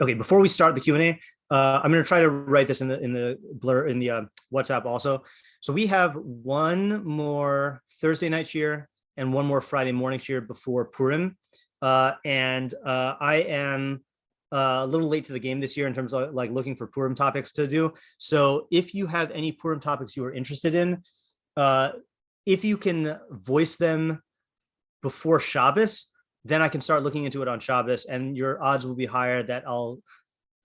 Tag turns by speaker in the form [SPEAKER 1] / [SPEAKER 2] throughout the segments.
[SPEAKER 1] Okay, before we start the Q&A, I'm going to try to write this in the blur in the WhatsApp also. So we have one more Thursday night shir and one more Friday morning shir before Purim, and I am a little late to the game this year in terms of like looking for Purim topics to do. So if you have any Purim topics you are interested in, if you can voice them before Shabbos, then I can start looking into it on Shabbos, and your odds will be higher that I'll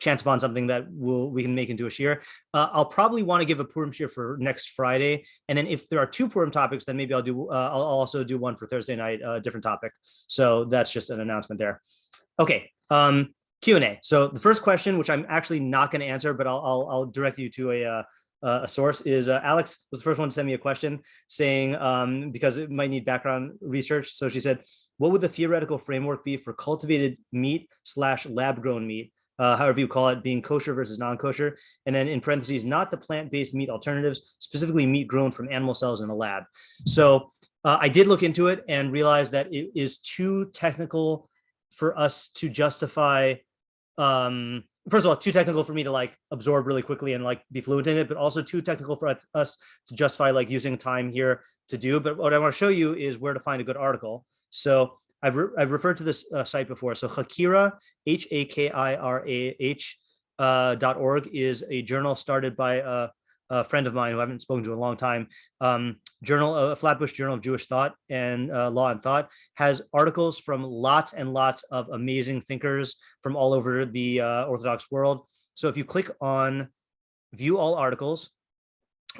[SPEAKER 1] chance upon something that we can make into a shir. I'll probably want to give a Purim shir for next Friday, and then if there are two Purim topics, then maybe I'll also do one for Thursday night, different topic. So that's just an announcement there. Okay, Q&A. So the first question, which I'm actually not going to answer, but I'll direct you to a source, is Alex was the first one to send me a question saying, because it might need background research. So she said, what would the theoretical framework be for cultivated meat / lab grown meat, however you call it, being kosher versus non-kosher? And then in parentheses, not the plant-based meat alternatives, specifically meat grown from animal cells in a lab. So I did look into it and realized that it is too technical for us to justify. First of all, too technical for me to like absorb really quickly and like be fluent in it, but also too technical for us to justify like using time here to do. But what I want to show you is where to find a good article. So I've referred to this site before. So Hakirah, HAKIRAH.org is a journal started by a friend of mine who I haven't spoken to in a long time. A Flatbush Journal of Jewish Thought and Law and Thought, has articles from lots and lots of amazing thinkers from all over the Orthodox world. So if you click on View All Articles,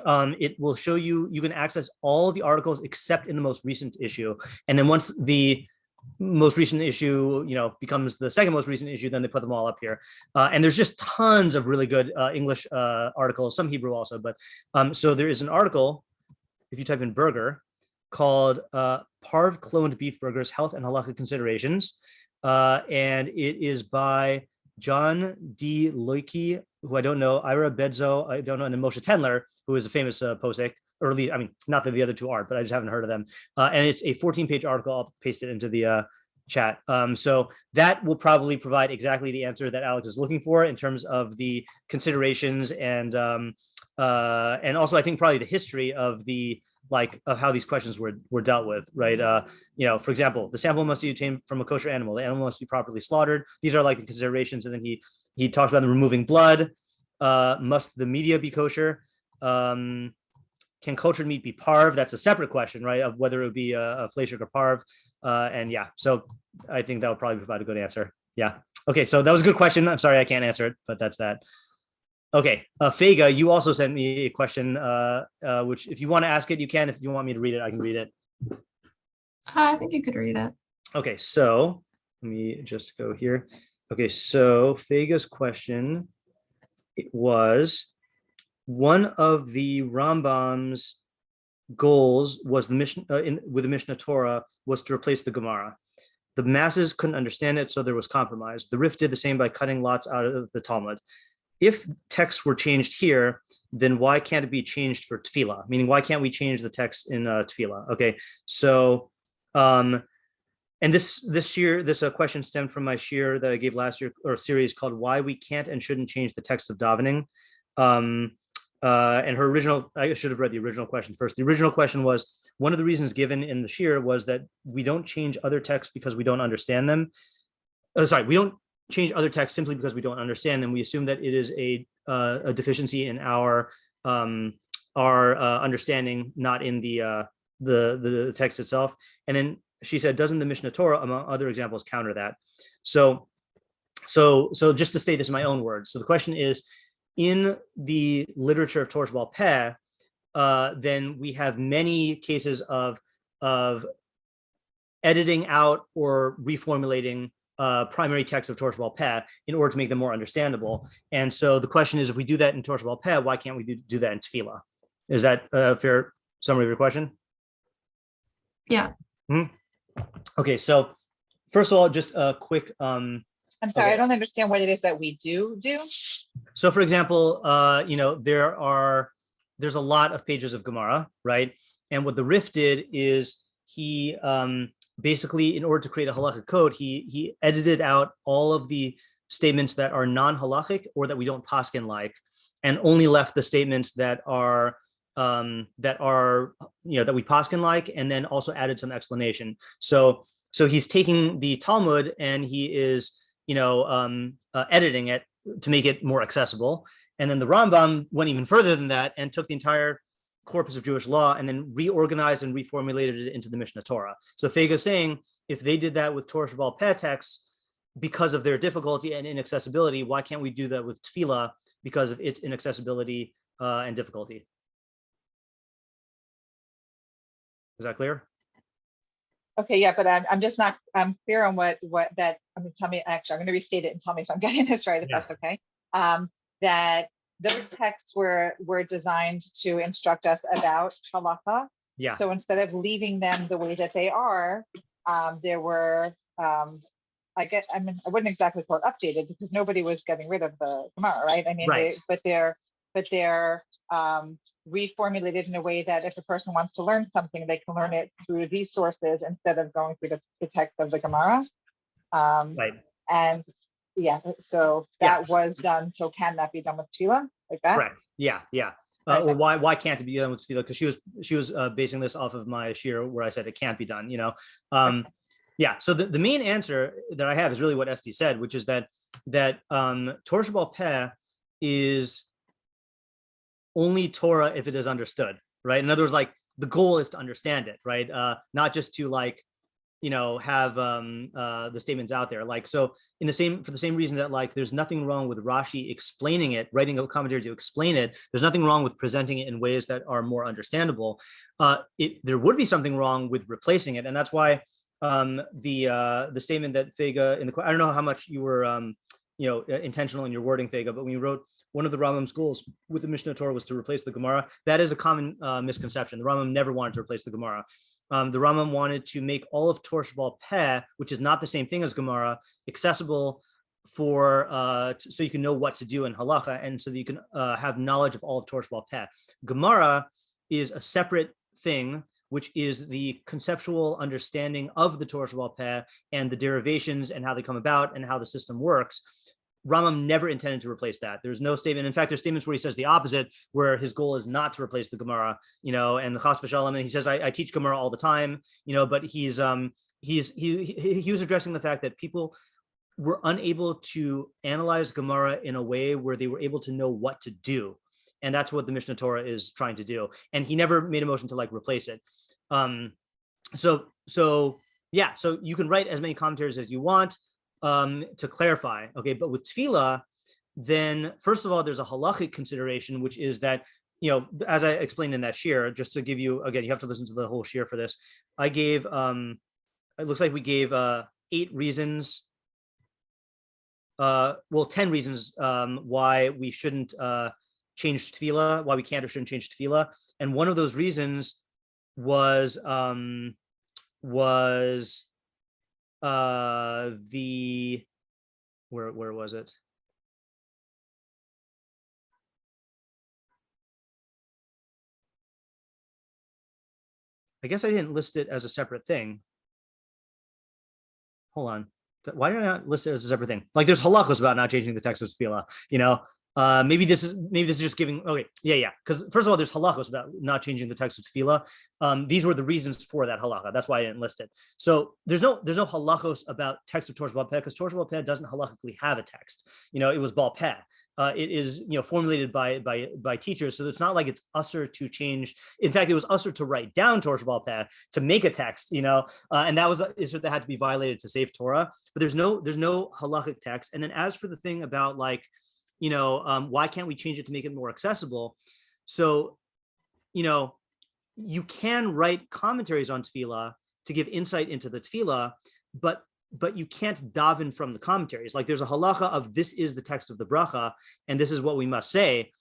[SPEAKER 1] it will show you can access all the articles except in the most recent issue. And then once the most recent issue, becomes the second most recent issue, then they put them all up here. And there's just tons of really good English articles, some Hebrew also. But so there is an article, if you type in burger, called Parv Cloned Beef Burgers, Health and Halakha Considerations. And it is by John D. Loiki, who I don't know, Ira Bedzo, I don't know, and then Moshe Tendler, who is a famous posek, or I mean, not that the other two aren't, but I just haven't heard of them. And it's a 14-page article. I'll paste it into the chat. So that will probably provide exactly the answer that Alex is looking for in terms of the considerations and also I think probably the history of of how these questions were dealt with, right? For example, the sample must be obtained from a kosher animal. The animal must be properly slaughtered. These are like the considerations. And then he talks about the removing blood. Must the media be kosher? Can cultured meat be parv? That's a separate question, right? Of whether it would be a fleshig or parv. And yeah, so I think that would probably provide a good answer. Yeah. Okay, so that was a good question. I'm sorry I can't answer it, but that's that. Okay, Fega, you also sent me a question, which if you want to ask it, you can. If you want me to read it, I can read it.
[SPEAKER 2] I think you could read it.
[SPEAKER 1] Okay, so let me just go here. Okay, so Fega's question, it was, one of the Rambam's goals was the mission with the Mishnah Torah was to replace the Gemara. The masses couldn't understand it, so there was compromise. The Rif did the same by cutting lots out of the Talmud. If texts were changed here, then why can't it be changed for tefilah? Meaning, why can't we change the text in tefilah? Okay, so and this year, this question stemmed from my shir that I gave last year, or series called "Why We Can't and Shouldn't Change the Text of Davening." And her original, I should have read the original question first. The original question was, one of the reasons given in the shir was that we don't change other texts because we don't understand them. We don't change other texts simply because we don't understand them. We assume that it is a deficiency in our understanding, not in the text itself. And then she said, doesn't the Mishnah Torah, among other examples, counter that? So just to state this in my own words. So the question is, in the literature of Torah Sheba'al Peh, then we have many cases of editing out or reformulating primary text of Torah Sheba'al Peh in order to make them more understandable. And so the question is, if we do that in Torah Sheba'al Peh, why can't we do that in tefilah? Is that a fair summary of your question?
[SPEAKER 2] Yeah.
[SPEAKER 1] Mm-hmm. Okay, so first of all, just a quick
[SPEAKER 3] I'm sorry, okay. I don't understand what it is that we do.
[SPEAKER 1] So for example, there's a lot of pages of Gemara, right? And what the Rif did is he basically, in order to create a halakha code, he edited out all of the statements that are non-halachic or that we don't paskin like, and only left the statements that are that we paskin like, and then also added some explanation. So he's taking the Talmud and he is editing it to make it more accessible. And then the Rambam went even further than that and took the entire corpus of Jewish law and then reorganized and reformulated it into the Mishnah Torah. So Feiga is saying, if they did that with Torah Sheba'al Peh texts because of their difficulty and inaccessibility, why can't we do that with tefilah because of its inaccessibility and difficulty? Is that clear?
[SPEAKER 3] Okay, yeah, but I'm just not, I'm clear on what that, I mean, tell me, actually, I'm going to restate it and tell me if I'm getting this right, if that's okay. That those texts were designed to instruct us about halacha.
[SPEAKER 1] Yeah.
[SPEAKER 3] So instead of leaving them the way that they are, there were, I wouldn't exactly call it updated because nobody was getting rid of the Gemara, right? I mean,
[SPEAKER 1] right.
[SPEAKER 3] but they're reformulated in a way that if a person wants to learn something, they can learn it through these sources instead of going through the text of the Gemara.
[SPEAKER 1] Right.
[SPEAKER 3] And yeah, so that was done. So can that be done with tefilah like that?
[SPEAKER 1] Correct. Yeah. Or why can't it be done with tefilah? Because she was basing this off of my shir where I said it can't be done. Yeah. So the main answer that I have is really what Esti said, which is that Torah Sheba'al Peh is only Torah if it is understood, right? In other words, like the goal is to understand it, right? Not just to have the statements out there. Like, so for the same reason that like there's nothing wrong with Rashi explaining it, writing a commentary to explain it, there's nothing wrong with presenting it in ways that are more understandable. There would be something wrong with replacing it, and that's why the statement that Feiga I don't know how much you were intentional in your wording, Feiga, but when you wrote one of the Rambam's goals with the Mishnah Torah was to replace the Gemara, that is a common misconception. The Rambam never wanted to replace the Gemara. The Rambam wanted to make all of Torah Sheba'al Peh, which is not the same thing as Gemara, accessible for so you can know what to do in halacha, and so that you can have knowledge of all of Torah Sheba'al Peh. Gemara is a separate thing, which is the conceptual understanding of the Torah Sheba'al Peh and the derivations and how they come about and how the system works. Rambam never intended to replace that. There's no statement. In fact, there's statements where he says the opposite, where his goal is not to replace the Gemara, and the Chas v'Shalom, and he says, I teach Gemara all the time, but he was addressing the fact that people were unable to analyze Gemara in a way where they were able to know what to do. And that's what the Mishnah Torah is trying to do. And he never made a motion to replace it. So you can write as many commentaries as you want to clarify. Okay, but with tefilah, then first of all, there's a halachic consideration, which is that, as I explained in that shir, just to give you, again, you have to listen to the whole shir for this. I gave, it looks like we gave 8 reasons, 10 reasons why we shouldn't change tefilah, why we can't or shouldn't change tefilah. And one of those reasons was where was it? I guess I didn't list it as a separate thing. Hold on. Why did I not list it as a separate thing? Like there's halachos about not changing the text of tefilah, maybe this is just giving, okay, yeah. Because first of all, there's halachos about not changing the text of tefilah. These were the reasons for that halacha. That's why I didn't list it. So there's no halachos about text of Torah Sheba'al Peh, because Torah Sheba'al Peh doesn't halachically have a text. It was Ba'al Peh. It is formulated by teachers, so it's not like it's usher to change. In fact, it was usher to write down Torah Sheba'al Peh to make a text, and that was that had to be violated to save Torah. But there's no halachic text. And then as for the thing about why can't we change it to make it more accessible? So, you can write commentaries on tefilah to give insight into the tefilah, but you can't daven from the commentaries. Like there's a halacha of this is the text of the bracha, and this is what we must say.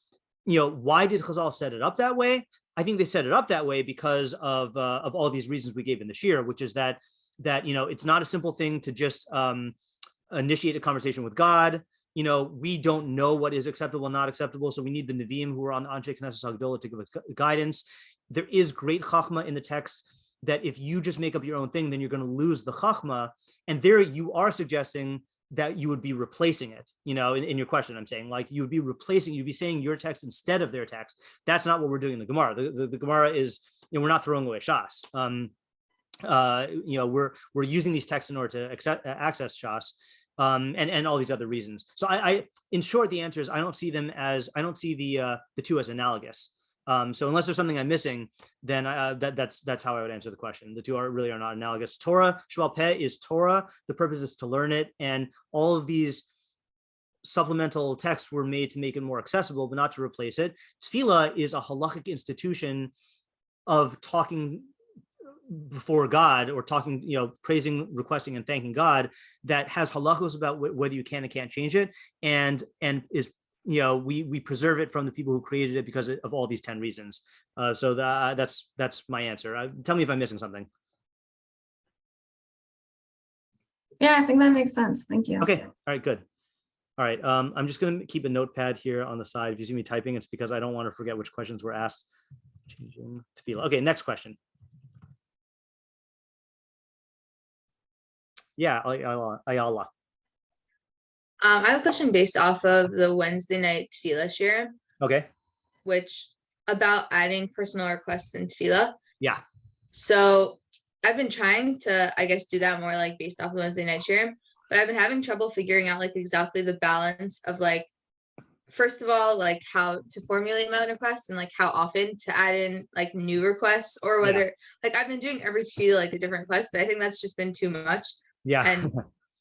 [SPEAKER 1] Why did Chazal set it up that way? I think they set it up that way because of all these reasons we gave in the shir, which is that it's not a simple thing to just initiate a conversation with God. We don't know what is acceptable and not acceptable, so we need the Nevi'im who are on the Anshe Knesset Hagdolah to give us guidance. There is great chachma in the text that if you just make up your own thing, then you're going to lose the chachma. And there you are suggesting that you would be replacing it, in your question. I'm saying like you'd be saying your text instead of their text. That's not what we're doing in the Gemara. The Gemara is, we're not throwing away Shas. We're using these texts in order to access Shas, and all these other reasons. So I in short, the answer is I don't see the two as analogous. So unless there's something I'm missing, then that's how I would answer the question. The two really are not analogous. Torah, Sheba'al Peh is Torah. The purpose is to learn it, and all of these supplemental texts were made to make it more accessible, but not to replace it. Tefilah is a halachic institution of talking before God, or talking, praising, requesting, and thanking God, that has halachos about whether you can and can't change it, and is, we preserve it from the people who created it because of all these 10 reasons. So that's my answer. Tell me if I'm missing something.
[SPEAKER 2] Yeah, I think that makes sense. Thank you.
[SPEAKER 1] Okay. All right, good. All right. I'm just going to keep a notepad here on the side. If you see me typing, it's because I don't want to forget which questions were asked. Changing tefilah. Okay, next question. Yeah, Ayala.
[SPEAKER 4] I have a question based off of the Wednesday night tefilah share.
[SPEAKER 1] Okay.
[SPEAKER 4] Which about adding personal requests in tefilah.
[SPEAKER 1] Yeah.
[SPEAKER 4] So I've been trying to, I guess, do that more like based off of Wednesday night share, but I've been having trouble figuring out like exactly the balance of like, first of all, like how to formulate my own requests, and like how often to add in like new requests, or whether like I've been doing every tefilah like a different request, but I think that's just been too much.
[SPEAKER 1] Yeah.
[SPEAKER 4] And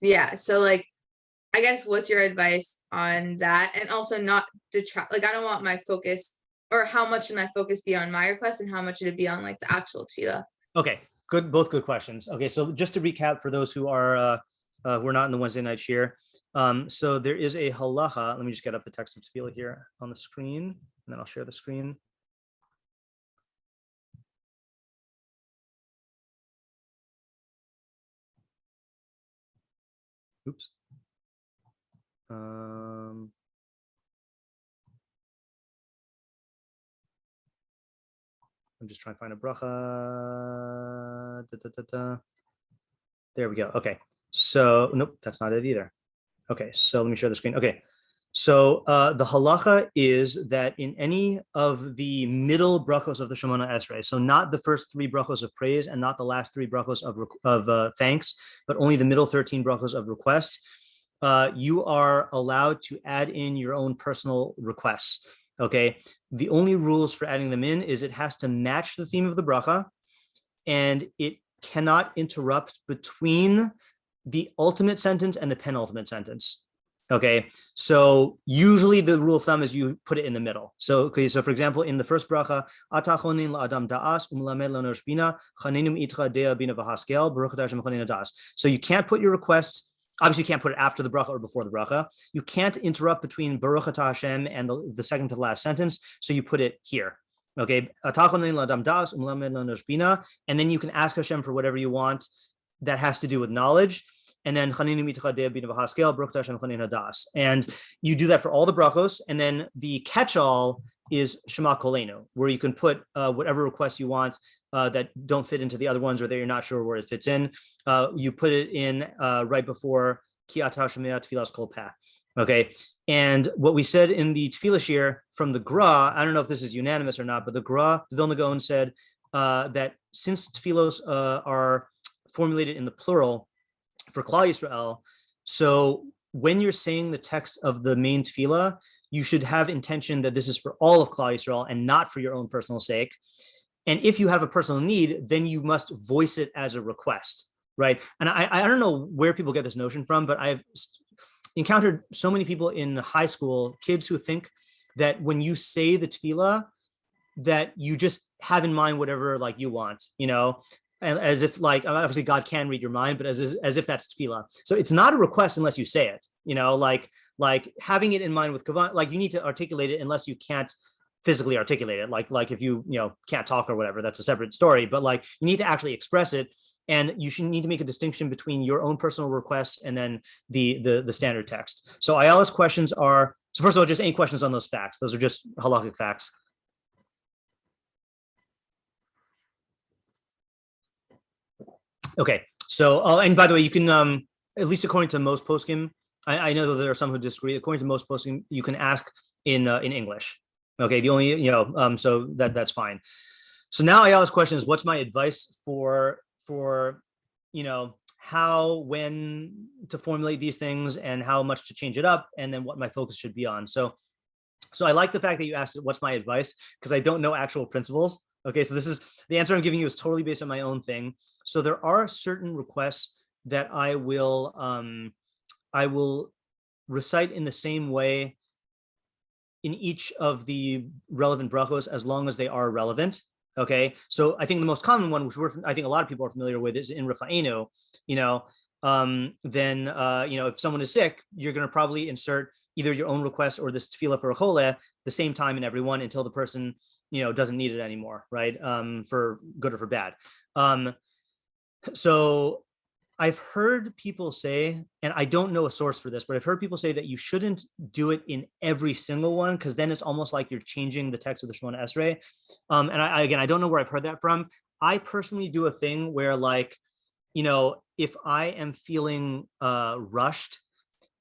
[SPEAKER 4] yeah, so like, I guess what's your advice on that? And also not detract, like I don't want my focus, or how much should my focus be on my request and how much should it be on like the actual tefilah?
[SPEAKER 1] Okay, good, both good questions. Okay, so just to recap for those who are we're not in the Wednesday night share. So there is a halacha. Let me just get up the text of tefilah here on the screen, and then I'll share the screen. Oops. I'm just trying to find a bracha. There we go. Okay. So, nope, that's not it either. Okay. So let me share the screen. Okay. So the halacha is that in any of the middle brachos of the Shemona Esrei, so not the first 3 brachos of praise and not the last 3 brachos of thanks, but only the middle 13 brachos of request, you are allowed to add in your own personal requests. Okay. The only rules for adding them in is it has to match the theme of the bracha, and it cannot interrupt between the ultimate sentence and the penultimate sentence. Okay. So usually the rule of thumb is you put it in the middle. So, okay. So for example, in the first bracha, Atachonin la'adam da'as umlamed lanosh bina chanenum itra dea bina v'haskel baruch atah Hashem chonin das. So you can't put your request. Obviously, you can't put it after the bracha or before the bracha. You can't interrupt between Baruch Atah Hashem and the second to the last sentence. So you put it here. Okay. And then you can ask Hashem for whatever you want that has to do with knowledge. And then and you do that for all the brachos. And then the catch-all is Shema Kolenu, where you can put whatever request you want that don't fit into the other ones, or that you're not sure where it fits in. You put it in right before Ki Atah Shomea Tefilas Kol Peh. Okay. And what we said in the Tefilah Shir from the Gra, I don't know if this is unanimous or not, but the Gra, the Vilna Gaon, said that since Tefilos are formulated in the plural for Klal Yisrael, so when you're saying the text of the main Tefilah, you should have intention that this is for all of Klal Yisrael and not for your own personal sake. And if you have a personal need, then you must voice it as a request, right? And I don't know where people get this notion from, but I've encountered so many people in high school, kids who think that when you say the Tefilah, that you just have in mind whatever like you want, and as if like, obviously God can read your mind, but as if that's Tefilah. So it's not a request unless you say it, like having it in mind with kavan, like you need to articulate it unless you can't physically articulate it. Like if you can't talk or whatever, that's a separate story, but like you need to actually express it. And you should need to make a distinction between your own personal requests and then the standard text. So Ayala's questions are, so first of all, just any questions on those facts. Those are just halakhic facts. Okay, so and by the way, you can at least according to most poskim, I know that there are some who disagree. According to most poskim, you can ask in English. Okay, the only, so that's fine. So now Ayala's question is, what's my advice for how, when to formulate these things and how much to change it up, and then what my focus should be on. So I like the fact that you asked what's my advice, because I don't know actual principles. Okay, so this is the answer I'm giving you is totally based on my own thing. So there are certain requests that I will recite in the same way in each of the relevant brachos, as long as they are relevant. Okay, so I think the most common one, which I think a lot of people are familiar with, is in Rafa'inu. If someone is sick, you're going to probably insert either your own request or this tefilah for a chole the same time in everyone until the person doesn't need it anymore, right? For good or for bad. So I've heard people say, and I don't know a source for this, but I've heard people say that you shouldn't do it in every single one, because then it's almost like you're changing the text of the Shemona Esrei. And I don't know where I've heard that from. I personally do a thing where, like, if I am feeling rushed,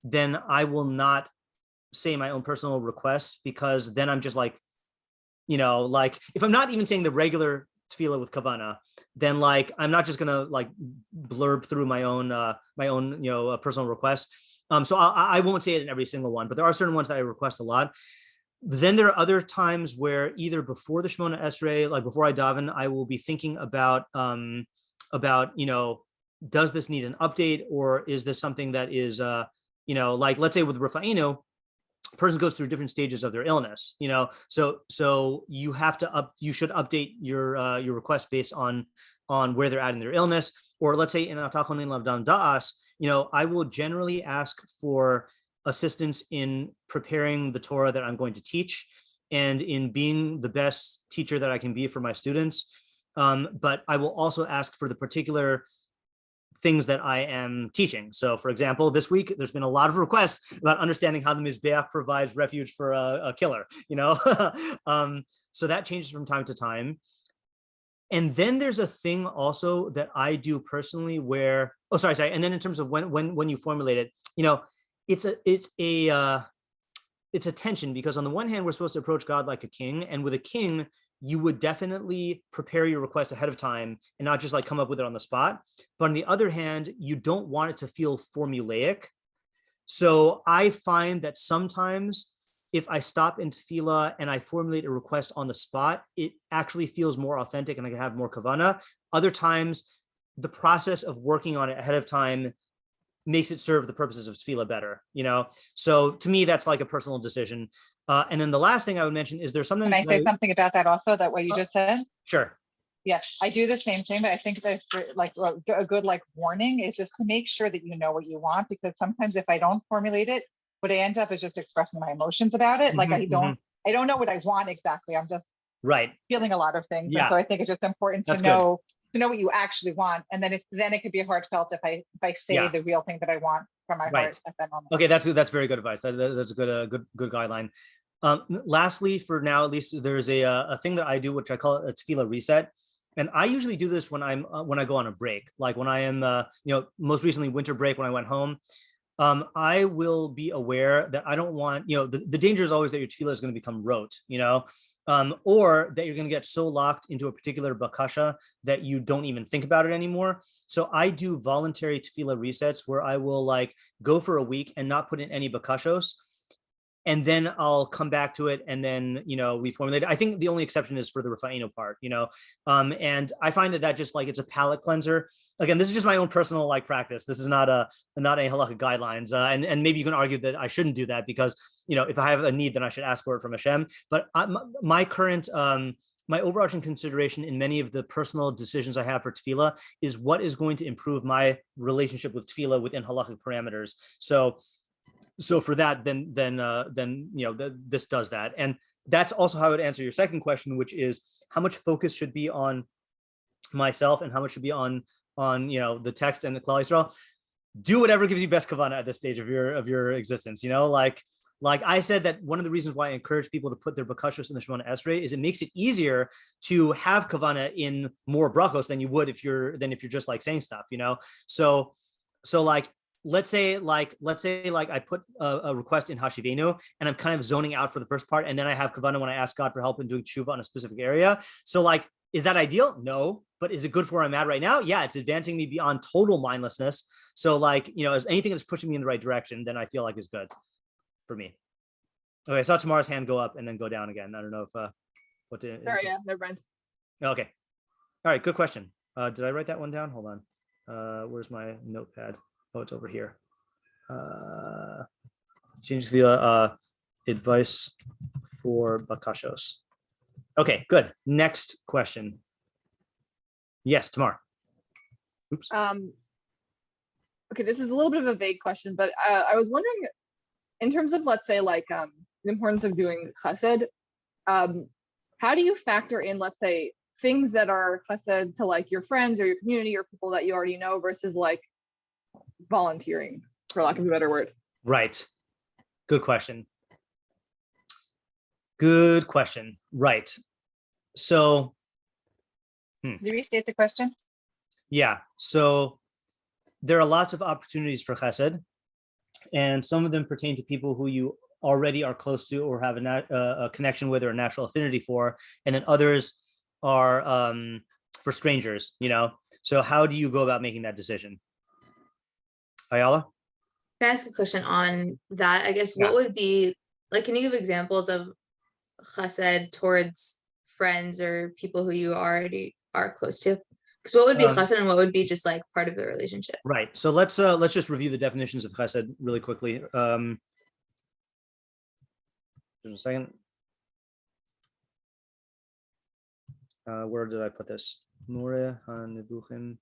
[SPEAKER 1] then I will not say my own personal requests, because then I'm just like, like if I'm not even saying the regular tefilah with kavana, then like I'm not just gonna like blurb through my own personal requests. So I won't say it in every single one, but there are certain ones that I request a lot. Then there are other times where either before the Shemona Esrei, like before I daven, I will be thinking about does this need an update, or is this something that is like, let's say with Rafa'inu, person goes through different stages of their illness, so you should update your request based on where they're at in their illness. Or let's say in Atachonin Lavdam Da'as, I will generally ask for assistance in preparing the Torah that I'm going to teach and in being the best teacher that I can be for my students. But I will also ask for the particular things that I am teaching. So for example, this week, there's been a lot of requests about understanding how the Mizbeach provides refuge for a killer, so that changes from time to time. And then there's a thing also that I do personally where, and then in terms of when you formulate it, it's a tension, because on the one hand, we're supposed to approach God like a king, and with a king, you would definitely prepare your request ahead of time and not just like come up with it on the spot. But on the other hand, you don't want it to feel formulaic. So I find that sometimes if I stop in tefillah and I formulate a request on the spot, it actually feels more authentic and I can have more kavanah. Other times, the process of working on it ahead of time makes it serve the purposes of tefillah better, So to me, that's like a personal decision. And then the last thing I would mention is there's something.
[SPEAKER 3] Can I say something about that also, that what you just said?
[SPEAKER 1] Sure.
[SPEAKER 3] Yeah, I do the same thing, but I think that's like a good like warning is just to make sure that you know what you want, because sometimes if I don't formulate it, what I end up is just expressing my emotions about it. Like I don't know what I want exactly. I'm just feeling a lot of things. Yeah. And so I think it's just important to know what you actually want, and then it could be heartfelt if I say the real thing that I want from my heart at that moment.
[SPEAKER 1] Okay, that's very good advice. That's a good guideline. Lastly, for now at least, there's a thing that I do, which I call a tefilah reset, and I usually do this when I go on a break, like when I am most recently winter break when I went home. I will be aware that I don't want, the danger is always that your tefilah is going to become rote, or that you're going to get so locked into a particular bakashah that you don't even think about it anymore. So I do voluntary tefilah resets where I will like go for a week and not put in any bakashos. And then I'll come back to it and then, reformulate it. I think the only exception is for the Rafa'inu part, and I find that just like, it's a palate cleanser. Again, this is just my own personal like practice. This is not any halakhic guidelines. And maybe you can argue that I shouldn't do that because, if I have a need, then I should ask for it from Hashem. But my current, my overarching consideration in many of the personal decisions I have for tefillah is what is going to improve my relationship with tefillah within halakhic parameters. So for that, then this does that. And that's also how I would answer your second question, which is how much focus should be on myself and how much should be on the text and the Klal Yisrael. Do whatever gives you best kavanah at this stage of your existence. Like I said, that one of the reasons why I encourage people to put their bakashos in the Shemona Esrei is it makes it easier to have kavanah in more brachos than you would if you're just like saying stuff. So like, let's say like I put a request in Hashivenu and I'm kind of zoning out for the first part, and then I have kavanah when I ask God for help in doing tshuva on a specific area. So like, is that ideal? No. But is it good for where I'm at right now? Yeah, it's advancing me beyond total mindlessness. So like, as anything that's pushing me in the right direction, then I feel like is good for me. Okay, I saw Tamara's hand go up and then go down again. I don't know if what did.
[SPEAKER 5] Sorry, yeah, never mind.
[SPEAKER 1] Okay. All right, good question. Did I write that one down? Hold on. Where's my notepad? Oh, it's over here. Change the advice for bakashos. Okay, good. Next question. Yes, Tamar. Oops.
[SPEAKER 5] Okay, this is a little bit of a vague question, but I was wondering, in terms of, let's say, like the importance of doing chesed, how do you factor in, let's say, things that are chesed to like your friends or your community or people that you already know versus like volunteering, for lack of a better word?
[SPEAKER 1] Right. Good question. Good question. Right. So.
[SPEAKER 3] Can you restate the question?
[SPEAKER 1] Yeah. So there are lots of opportunities for chesed, and some of them pertain to people who you already are close to or have a connection with or a natural affinity for, and then others are for strangers, So how do you go about making that decision? Ayala?
[SPEAKER 4] Can I ask a question on that? I guess what would be, like, can you give examples of chesed towards friends or people who you already are close to? Because what would be chesed and what would be just like part of the relationship?
[SPEAKER 1] Right. So let's just review the definitions of chesed really quickly. Just a second. Where did I put this? More hanebuchim.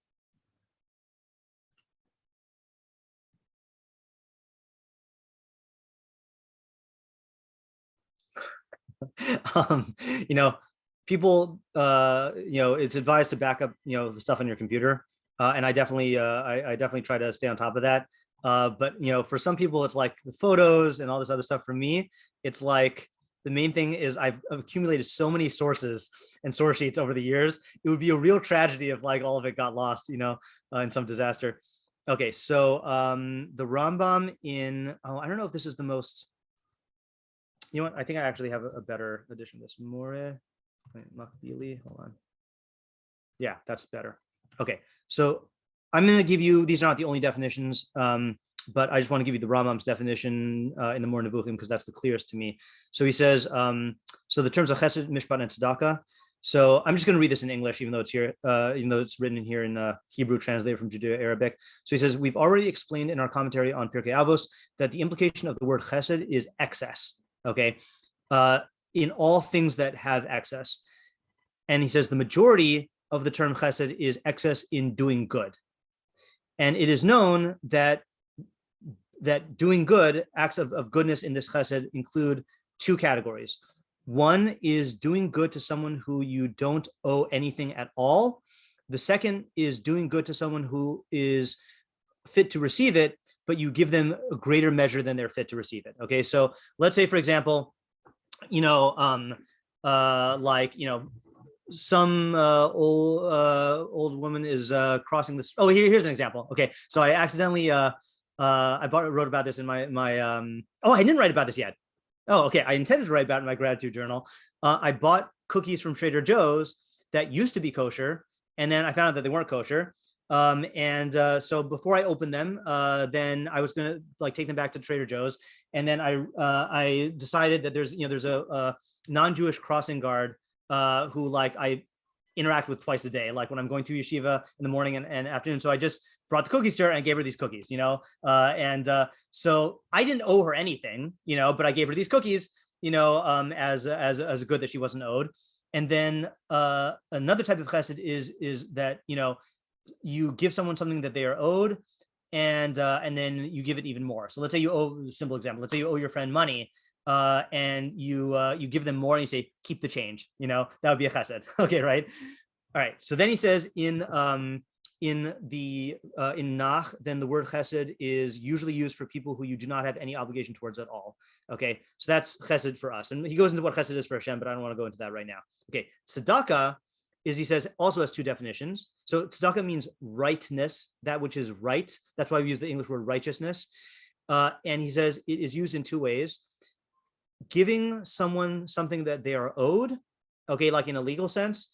[SPEAKER 1] People, it's advised to back up, the stuff on your computer. And I definitely try to stay on top of that. But, for some people, it's like the photos and all this other stuff. For me, it's like the main thing is I've accumulated so many sources and source sheets over the years. It would be a real tragedy if like all of it got lost, in some disaster. Okay, so the Rambam in, I don't know if this is the most, you know what? I think I actually have a better edition of this. More Makbili. Hold on. Yeah, that's better. Okay, so I'm going to give you, these are not the only definitions, but I just want to give you the Rambam's definition in the More Nevuchim because that's the clearest to me. So he says, so the terms of Chesed, Mishpat, and Tzedakah. So I'm just going to read this in English, even though it's here, even though it's written in here in Hebrew translated from Judeo-Arabic. So he says, we've already explained in our commentary on Pirkei Avos that the implication of the word Chesed is excess. Okay, in all things that have excess. And he says the majority of the term chesed is excess in doing good. And it is known that doing good, acts of goodness in this chesed include two categories. One is doing good to someone who you don't owe anything at all. The second is doing good to someone who is fit to receive it, but you give them a greater measure than they're fit to receive it. Okay, so let's say, for example, some old woman is crossing this. Oh, here's an example. Okay, so I accidentally I wrote about this in my oh, I didn't write about this yet. Oh, okay, I intended to write about it in my gratitude journal. I bought cookies from Trader Joe's that used to be kosher, and then I found out that they weren't kosher. So before I opened them, then I was gonna take them back to Trader Joe's, and then I decided that there's a non-Jewish crossing guard who I interact with twice a day, like when I'm going to yeshiva in the morning and afternoon. So I just brought the cookies to her and I gave her these cookies, so I didn't owe her anything, but I gave her these cookies, as a good that she wasn't owed. And then another type of chesed is that you give someone something that they are owed, and then you give it even more. So let's say you owe, simple example, let's say you owe your friend money, and you give them more and you say, keep the change, that would be a chesed. Okay, right? All right. So then he says in Nach, then the word chesed is usually used for people who you do not have any obligation towards at all. Okay, so that's chesed for us. And he goes into what chesed is for Hashem, but I don't want to go into that right now. Okay, tzedakah is he says also has two definitions. So tzedakah means rightness, that which is right. That's why we use the English word righteousness. And he says it is used in two ways: giving someone something that they are owed, okay, like in a legal sense,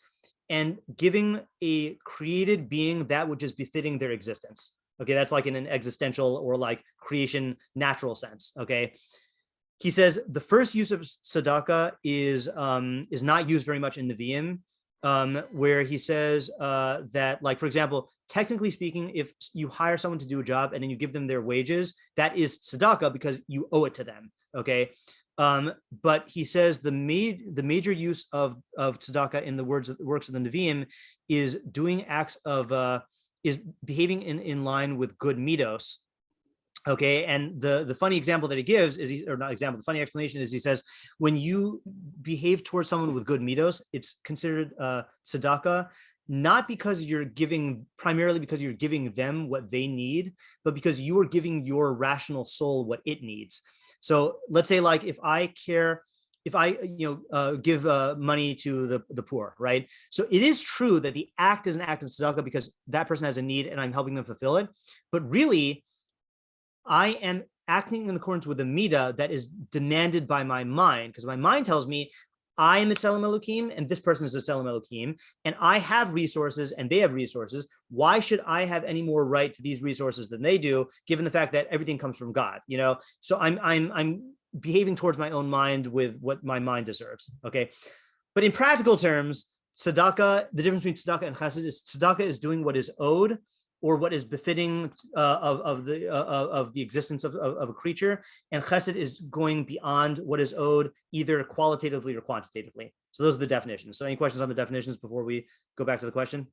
[SPEAKER 1] and giving a created being that which is befitting their existence. Okay, that's like in an existential or like creation natural sense. Okay. He says the first use of tzedakah is not used very much in Nevi'im, where he says that, like, for example, technically speaking, if you hire someone to do a job and then you give them their wages, that is tzedakah because you owe it to them. Okay. But he says the major use of tzedakah in the works of the Nevi'im is doing acts of is behaving in line with good midos. Okay, and the funny example that he gives is, the funny explanation is, he says when you behave towards someone with good midos, it's considered tzedakah, not because you're giving, primarily because you're giving them what they need, but because you are giving your rational soul what it needs. So let's say, like, if I give money to the poor, right? So it is true that the act is an act of tzedakah because that person has a need and I'm helping them fulfill it. But really, I am acting in accordance with the amidah that is demanded by my mind, because my mind tells me I am a tzelem Elokim and this person is a tzelem Elokim, and I have resources and they have resources. Why should I have any more right to these resources than they do, given the fact that everything comes from God? You know, so I'm behaving towards my own mind with what my mind deserves. Okay, but in practical terms, tzedakah, the difference between tzedakah and chesed is tzedakah is doing what is owed or what is befitting of the existence of a creature, and chesed is going beyond what is owed, either qualitatively or quantitatively. So those are the definitions. So any questions on the definitions before we go back to the question?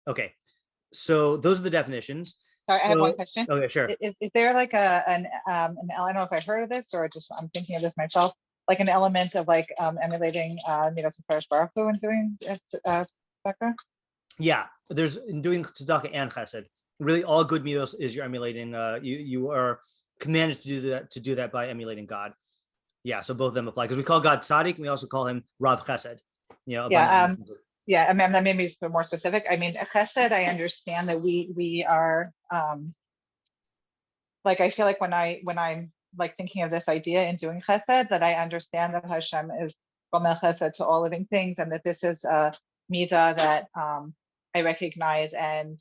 [SPEAKER 1] Okay, so those are the definitions.
[SPEAKER 3] Sorry, I have one question.
[SPEAKER 1] Okay, sure.
[SPEAKER 3] Is there like an I don't know if I heard of this or just I'm thinking of this myself, like an element of like emulating midos of Baruch Hu and doing tzedakah?
[SPEAKER 1] Yeah, there's in doing tzedakah and chesed. Really, all good midos is you're emulating. You are commanded to do that by emulating God. Yeah, so both of them apply because we call God tzaddik and we also call him Rav Chesed. You know.
[SPEAKER 3] Yeah. Yeah, I mean, that made me more specific. I mean, chesed, I understand that we are like, I feel like when I'm like thinking of this idea and doing chesed, that I understand that Hashem is gomel chesed to all living things, and that this is a amidah that I recognize, and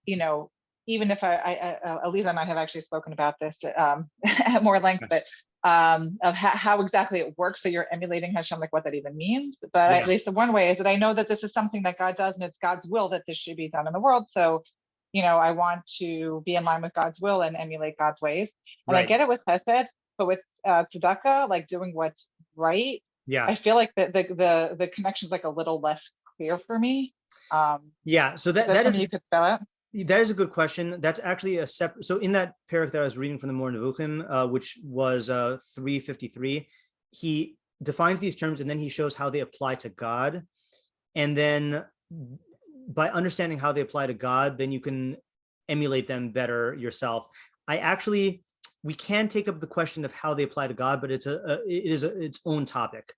[SPEAKER 3] even if Aliza and I have actually spoken about this at more length, but of how exactly it works. So you're emulating Hashem, like what that even means. But at least the one way is that I know that this is something that God does, and it's God's will that this should be done in the world. So, I want to be in line with God's will and emulate God's ways. And I get it with chesed, but with tzedakah, like doing what's right. Yeah, I feel like the connection is like a little less clear for me. So that is, you could spell out.
[SPEAKER 1] That is a good question. That's actually a separate. So in that parak that I was reading from the Mor Nevuchim, which was 353, he defines these terms and then he shows how they apply to God. And then by understanding how they apply to God, then you can emulate them better yourself. We can take up the question of how they apply to God, but it is its own topic.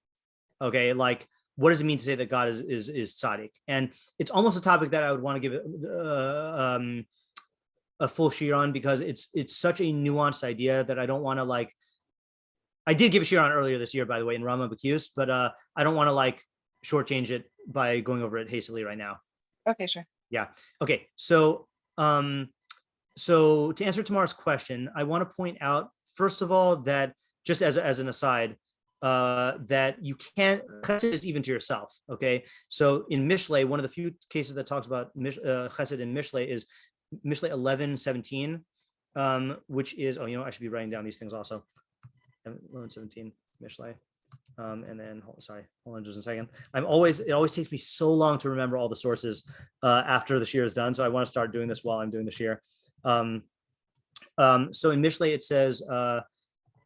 [SPEAKER 1] Okay, like, what does it mean to say that God is tzaddik? And it's almost a topic that I would want to give a full shir on, because it's such a nuanced idea that I don't want to like. I did give a shir on earlier this year, by the way, in Rama Bakiyus, but I don't want to like shortchange it by going over it hastily right now.
[SPEAKER 3] Okay, sure.
[SPEAKER 1] Yeah. Okay. So to answer tomorrow's question, I want to point out, first of all, that just as an aside, that you can't chesed is even to yourself. Okay, so in Mishlei, one of the few cases that talks about chesed in Mishlei is Mishlei 11:17, which is I should be writing down these things also. 11:17 Mishlei, and then hold on just a second. It always takes me so long to remember all the sources after the shir is done, so I want to start doing this while I'm doing the shir. So in Mishlei it says.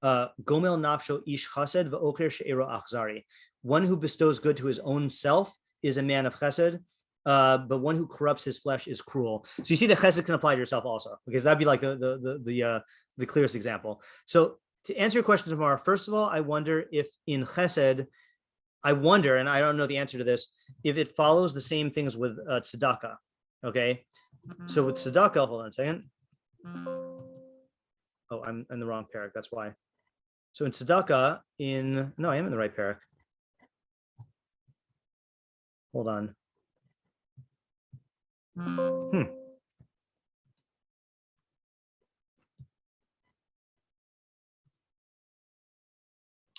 [SPEAKER 1] Gomel nafsho ish chesed v'ocher she'ero achzari. One who bestows good to his own self is a man of chesed, but one who corrupts his flesh is cruel. So you see that chesed can apply to yourself also, because that'd be like the clearest example. So to answer your question tomorrow, first of all, I wonder if in Chesed, and I don't know the answer to this, if it follows the same things with Tzedakah. Okay. So with Tzedakah, hold on a second. Oh, I'm in the wrong parak. That's why. So in Tzedakah, no, I am in the right parak. Hold on.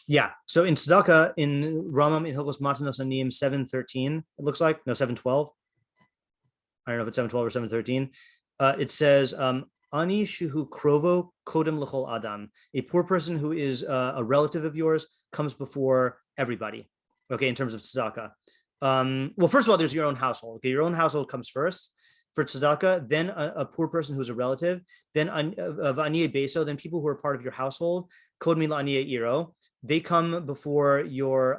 [SPEAKER 1] Yeah. So in Tzedakah, in Ramam in Hilchos Matanos Aniyim 7:13, it looks like, no, 7:12. I don't know if it's 7:12 or 7:13. It says, Ani shuhu krovo kodem l'chol adam. A poor person who is a relative of yours comes before everybody. Okay, in terms of tzedakah. Well, first of all, there's your own household. Okay, your own household comes first for tzedakah, then a poor person who's a relative, then of aniye beso, then people who are part of your household, kodmi la'aniye iro. They come before your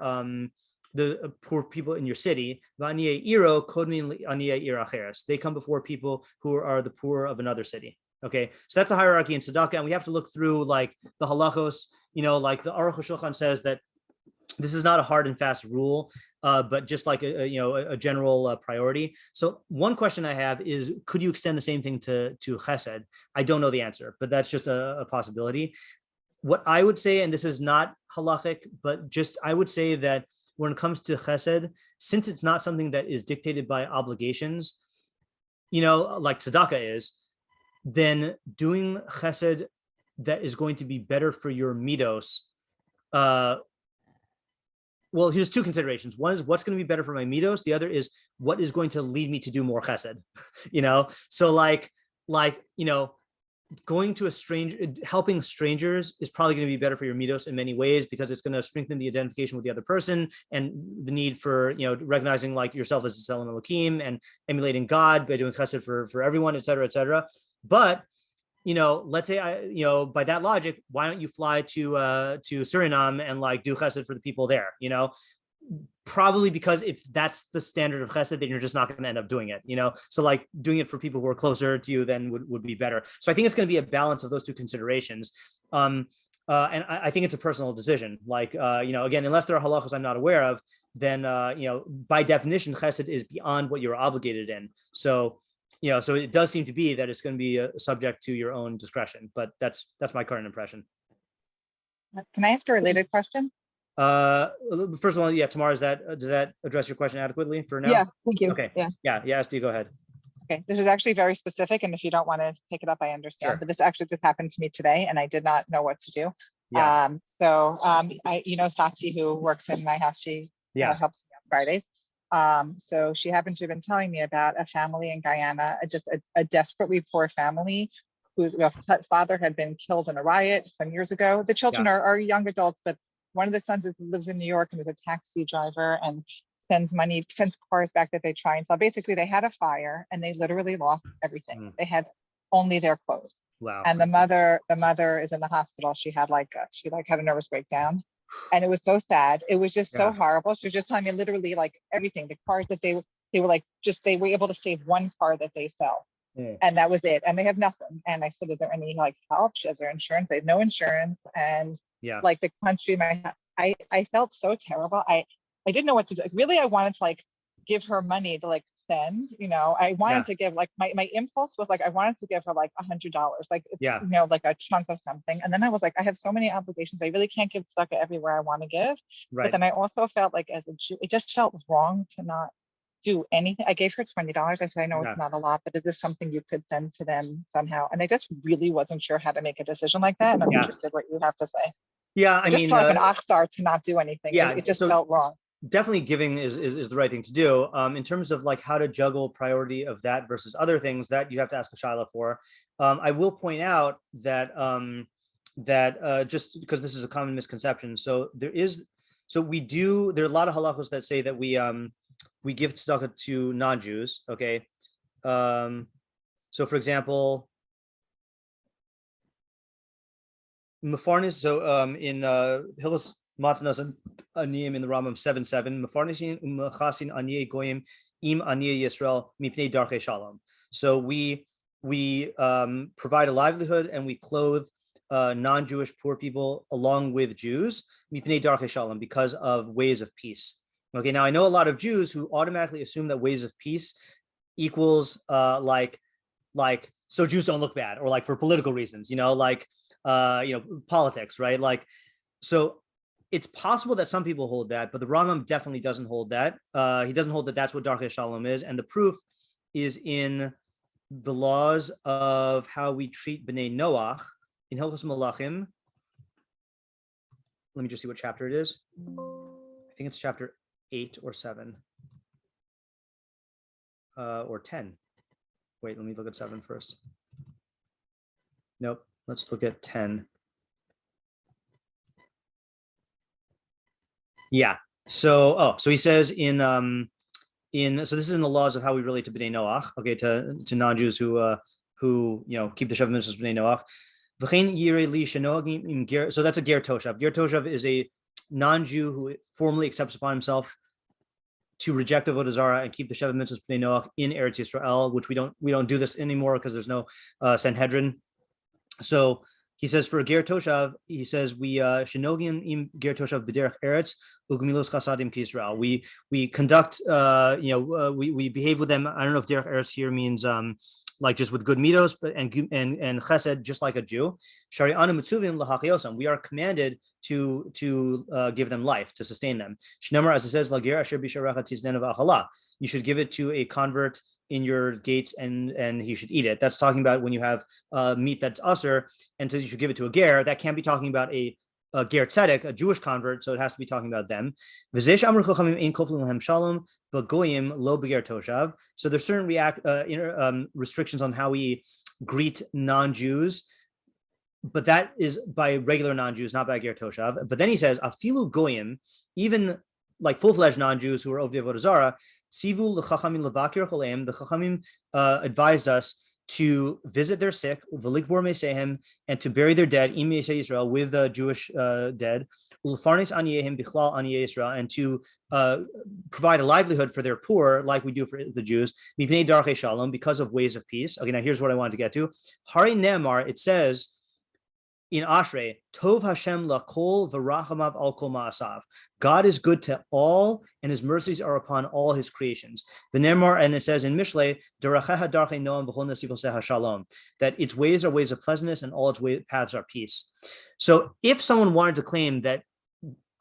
[SPEAKER 1] the poor people in your city. V'aniye iro kodmi aniye iro acheres. They come before people who are the poor of another city. Okay, so that's a hierarchy in tzedakah, and we have to look through like the halachos. Like the Aruch HaShulchan says that this is not a hard and fast rule, but just like a general priority. So one question I have is, could you extend the same thing to Chesed? I don't know the answer, but that's just a possibility. What I would say, and this is not halachic, but just I would say that when it comes to Chesed, since it's not something that is dictated by obligations, like tzedakah is, then doing Chesed that is going to be better for your midos. Well, here's two considerations. One is what's going to be better for my midos. The other is what is going to lead me to do more Chesed. So like going to a stranger, helping strangers is probably going to be better for your midos in many ways, because it's going to strengthen the identification with the other person and the need for, recognizing like yourself as a Tselem Elokim and emulating God by doing Chesed for everyone, et cetera. But, let's say by that logic, why don't you fly to Suriname and like do Chesed for the people there, Probably because if that's the standard of Chesed, then you're just not going to end up doing it, So like doing it for people who are closer to you then would be better. So I think it's going to be a balance of those two considerations. And I think it's a personal decision. Like, again, unless there are halachos I'm not aware of, then, by definition, Chesed is beyond what you're obligated in. So, so it does seem to be that it's going to be subject to your own discretion, but that's my current impression.
[SPEAKER 3] Can I ask a related question?
[SPEAKER 1] First of all, yeah, Tamara, does that address your question adequately for now?
[SPEAKER 5] Yeah, thank you.
[SPEAKER 1] Okay.
[SPEAKER 5] Yeah,
[SPEAKER 1] Steve, go ahead.
[SPEAKER 3] Okay, this is actually very specific, and if you don't want to take it up, I understand.
[SPEAKER 1] Sure.
[SPEAKER 3] But this actually just happened to me today, and I did not know what to do.
[SPEAKER 1] Yeah.
[SPEAKER 3] I Sati, who works in my house, she helps me on Fridays. So she happened to have been telling me about a family in Guyana, just a desperately poor family whose father had been killed in a riot some years ago. The children are young adults, but one of the sons lives in New York and is a taxi driver and sends cars back that they try and sell. Basically, they had a fire and they literally lost everything. They had only their clothes.
[SPEAKER 1] Wow.
[SPEAKER 3] And the mother is in the hospital. She had had a nervous breakdown, and it was so sad. It was just so horrible. She was just telling me literally like everything, the cars that they were able to save one car that they sell. And that was it. And they have nothing. And I said, is there any like help? She has their insurance. They have no insurance. And like the country, I felt so terrible. I didn't know what to do. Really, I wanted to like give her money to like send, I wanted to give like my impulse was like, I wanted to give her like $100, like, like a chunk of something. And then I was like, I have so many obligations. I really can't give tzedakah everywhere I want to give. Right. But then I also felt like as a Jew, it just felt wrong to not do anything. I gave her $20. I said, I know it's not a lot, but is this something you could send to them somehow? And I just really wasn't sure how to make a decision like that. And I'm interested what you have to say.
[SPEAKER 1] Yeah,
[SPEAKER 3] I mean, like an akhtar to not do anything.
[SPEAKER 1] Yeah,
[SPEAKER 3] it just felt wrong.
[SPEAKER 1] Definitely giving is the right thing to do. In terms of like how to juggle priority of that versus other things, that you have to ask a shaila for. I will point out that just because this is a common misconception, there are a lot of halachos that say that we give tzedakah to non-Jews. Okay, so for example, Mefarnis. So in Hilchos Matzanos Aniyim in the Rambam 7:7, Mefarnisin u'mechasin aniyei goyim im aniyei Yisrael mipnei darchei shalom. So we provide a livelihood and we clothe non-Jewish poor people along with Jews because of ways of peace. Okay, now I know a lot of Jews who automatically assume that ways of peace equals like so Jews don't look bad, or like for political reasons, politics, right? Like, so it's possible that some people hold that, but the Rambam definitely doesn't hold that. He doesn't hold that that's what Darkei Shalom is, and the proof is in the laws of how we treat Bnei Noach in Hilchos Malachim. Let me just see what chapter it is. I think it's chapter 8 or 7 or 10. Wait, let me look at 7 first. Nope, let's look at 10. Yeah. So he says so this is in the laws of how we relate to Bnei Noach, okay, to non-Jews who keep the Shavuot mitzvahs Bnei Noach. So that's a ger toshav. Ger toshav is a non-Jew who formally accepts upon himself to reject avodah zarah and keep the Shavuot mitzvahs Bnei Noach in Eretz Yisrael, which we don't do this anymore because there's no Sanhedrin. So he says for a ger toshav, he says we shenogin im ger toshav b'derech eretz ugmilos chasadim k'Yisrael. We conduct we behave with them. I don't know if derech eretz here means like just with good midos, but and chesed, just like a Jew. Shari'anu mitzuvim lahachiyosam. We are commanded to give them life, to sustain them. Shnemar, as it says, lager asher b'sharecha tiznen v'achala. You should give it to a convert in your gates, and he should eat it. That's talking about when you have meat that's usher, and says you should give it to a ger. That can't be talking about a ger tzedek, a Jewish convert, so it has to be talking about them. So there's certain restrictions on how we greet non-Jews, but that is by regular non-Jews, not by ger toshav. But then he says, afilu goyim, even like full-fledged non-Jews who are over the avodah zarah, sivu l'chachamim lebakir choleim. The chachamim advised us to visit their sick, v'likbor mesehem, and to bury their dead in Mesei Yisrael with the Jewish dead, u'lefarnes aniyehim bichlal aniyeh Yisrael, and to provide a livelihood for their poor, like we do for the Jews, mipnei darchei shalom, because of ways of peace. Okay, now here's what I wanted to get to. Hari Ne'emar, it says in Ashrei, Tov Hashem lakol v'rachamav al kol ma'asav. God is good to all, and His mercies are upon all His creations. V'nemar, and it says in Mishlei, Daracheha darchei noam v'chol nesivoseha shalom, that its ways are ways of pleasantness, and all its paths are peace. So, if someone wanted to claim that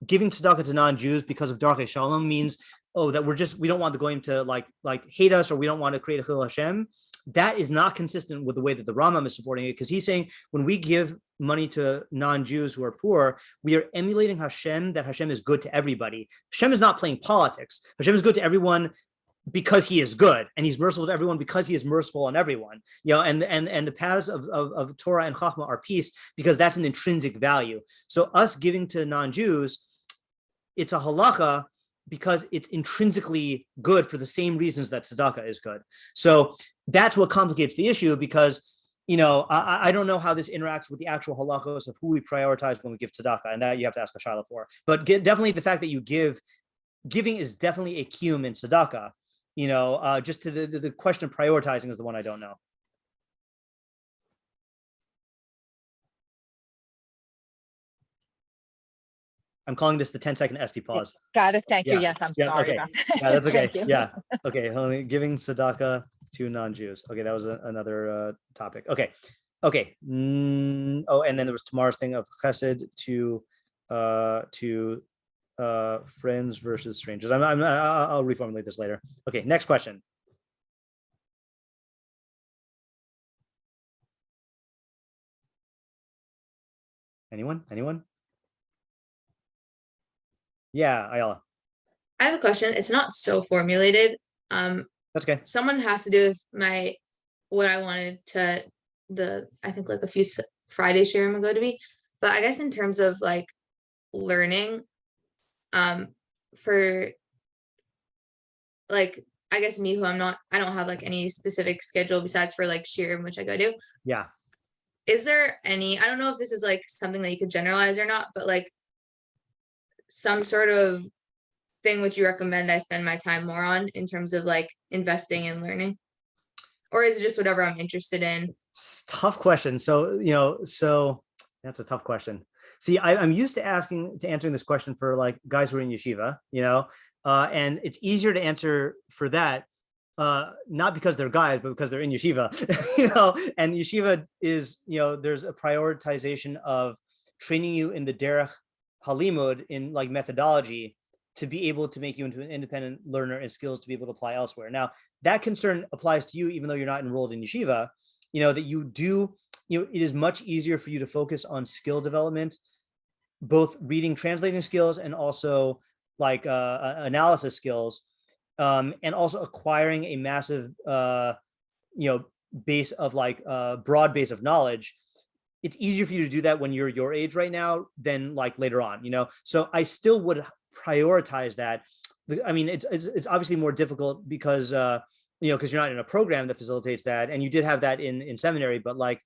[SPEAKER 1] giving tzedakah to non-Jews because of darchei shalom means, that we don't want the goyim to like hate us, or we don't want to create a chilul Hashem, that is not consistent with the way that the Rambam is supporting it, because he's saying when we give money to non-Jews who are poor, we are emulating Hashem, that Hashem is good to everybody. Hashem is not playing politics. Hashem is good to everyone because He is good, and He's merciful to everyone because He is merciful on everyone. And the paths of Torah and Chachma are peace, because that's an intrinsic value. So us giving to non-Jews, it's a halacha because it's intrinsically good for the same reasons that tzedakah is good. So that's what complicates the issue, because I don't know how this interacts with the actual halachos of who we prioritize when we give tzedakah, and that you have to ask a shaila for. But definitely the fact that you giving is definitely a kiyum in tzedakah. Just to the question of prioritizing is the one I don't know. I'm calling this the 10-second SD pause.
[SPEAKER 3] Got it. Thank you. Yes, I'm sorry.
[SPEAKER 1] Okay.
[SPEAKER 3] About that.
[SPEAKER 1] Yeah, that's okay.
[SPEAKER 3] Thank you.
[SPEAKER 1] Yeah. Okay. Giving tzedakah to non-Jews. Okay, that was another topic. Okay. And then there was tomorrow's thing of chesed to friends versus strangers. I'll reformulate this later. Okay. Next question. Anyone? Yeah, Ayala.
[SPEAKER 4] I have a question. It's not so formulated.
[SPEAKER 1] That's okay.
[SPEAKER 4] Someone has to do with what I wanted to I think like a few Friday shirim ago to be, but I guess in terms of like learning, for like, I guess me who I don't have like any specific schedule besides for like shirim, which I go to.
[SPEAKER 1] Yeah.
[SPEAKER 4] Is there any, I don't know if this is like something that you could generalize or not, but like some sort of thing would you recommend I spend my time more on in terms of like investing in learning? Or is it just whatever I'm interested in?
[SPEAKER 1] It's a tough question. So That's a tough question. See, I'm used to answering this question for like guys who are in yeshiva, and it's easier to answer for that, not because they're guys, but because they're in yeshiva, and yeshiva is, there's a prioritization of training you in the derech halimud, in like methodology, to be able to make you into an independent learner and skills to be able to apply elsewhere. Now, that concern applies to you, even though you're not enrolled in yeshiva, that you do, it is much easier for you to focus on skill development, both reading, translating skills, and also like analysis skills, and also acquiring a massive, base of like broad base of knowledge. It's easier for you to do that when you're your age right now than like later on, So I still would prioritize that. I mean, it's obviously more difficult because because you're not in a program that facilitates that, and you did have that in seminary, but like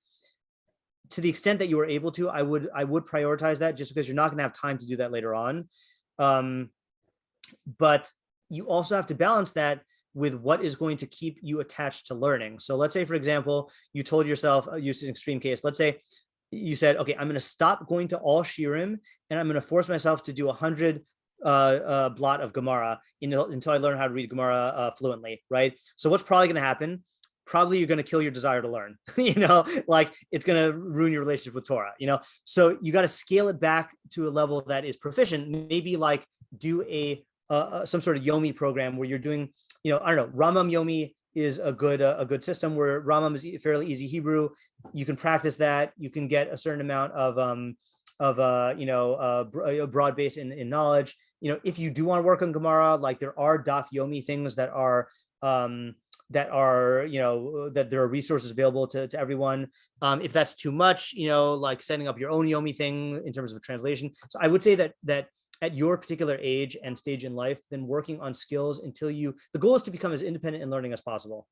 [SPEAKER 1] to the extent that you were able to, I would prioritize that, just because you're not going to have time to do that later on. But you also have to balance that with what is going to keep you attached to learning. So let's say, for example, you told yourself, use an extreme case, let's say you said, okay, I'm going to stop going to all shirim, and I'm going to force myself to do 100 blot of Gemara until I learn how to read Gemara fluently, right? So what's probably going to happen? Probably you're going to kill your desire to learn, like it's going to ruin your relationship with Torah, So you got to scale it back to a level that is proficient. Maybe like do some sort of Yomi program where you're doing, I don't know, Ramam Yomi is a good system where Ramam is fairly easy Hebrew. You can practice that. You can get a certain amount of broad base in knowledge. If you do want to work on Gemara, like there are Daf Yomi things that there are resources available to everyone. If that's too much, like setting up your own Yomi thing in terms of a translation. So I would say that at your particular age and stage in life, then working on skills until the goal is to become as independent in learning as possible,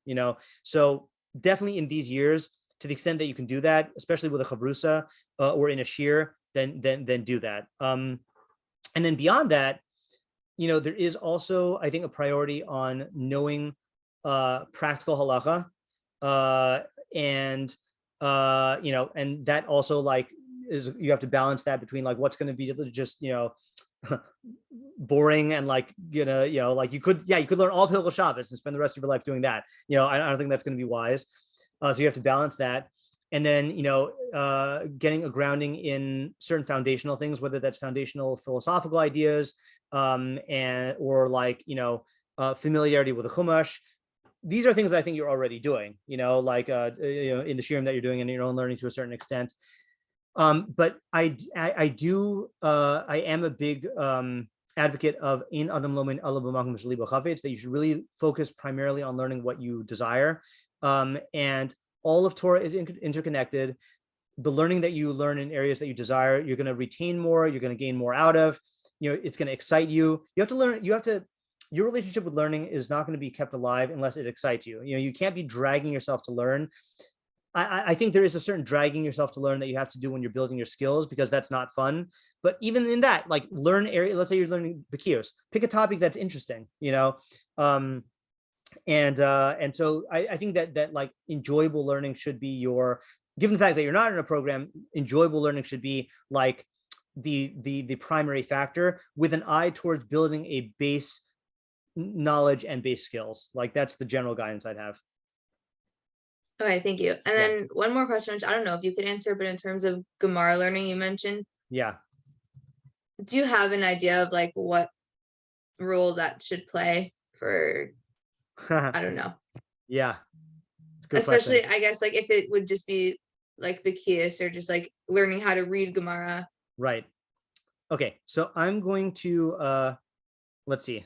[SPEAKER 1] So definitely in these years, to the extent that you can do that, especially with a chavrusa or in a shir, then do that. And then beyond that, there is also, I think, a priority on knowing practical halacha, and that also like you have to balance that between like what's going to be just boring and like like you could learn all of Hilchos Shabbos and spend the rest of your life doing that. I don't think that's going to be wise. So you have to balance that, and then getting a grounding in certain foundational things, whether that's foundational philosophical ideas, or like familiarity with the Chumash. These are things that I think you're already doing, like in the shirim that you're doing and your own learning to a certain extent. But I am a big advocate of in Adam Lomin Allah b'makom sheli b'chafetz, that you should really focus primarily on learning what you desire. And all of Torah is interconnected. The learning that you learn in areas that you desire, you're going to retain more, you're going to gain more out of, it's going to excite you. You have to learn, your relationship with learning is not going to be kept alive unless it excites you. You can't be dragging yourself to learn. I think there is a certain dragging yourself to learn that you have to do when you're building your skills, because that's not fun. But even in that, like learn area, let's say you're learning Bakashah, pick a topic that's interesting, and so I think that like enjoyable learning should be given the fact that you're not in a program, enjoyable learning should be like the primary factor, with an eye towards building a base knowledge and base skills. Like that's the general guidance I'd have.
[SPEAKER 4] Okay, thank you. And then one more question, which I don't know if you could answer, but in terms of Gemara learning, you mentioned. Yeah. Do you have an idea of like what role that should play for, I don't know. Yeah. Especially, question. I guess, like if it would just be like Bakashah or just like learning how to read Gemara.
[SPEAKER 1] Right. Okay. So I'm going to, let's see.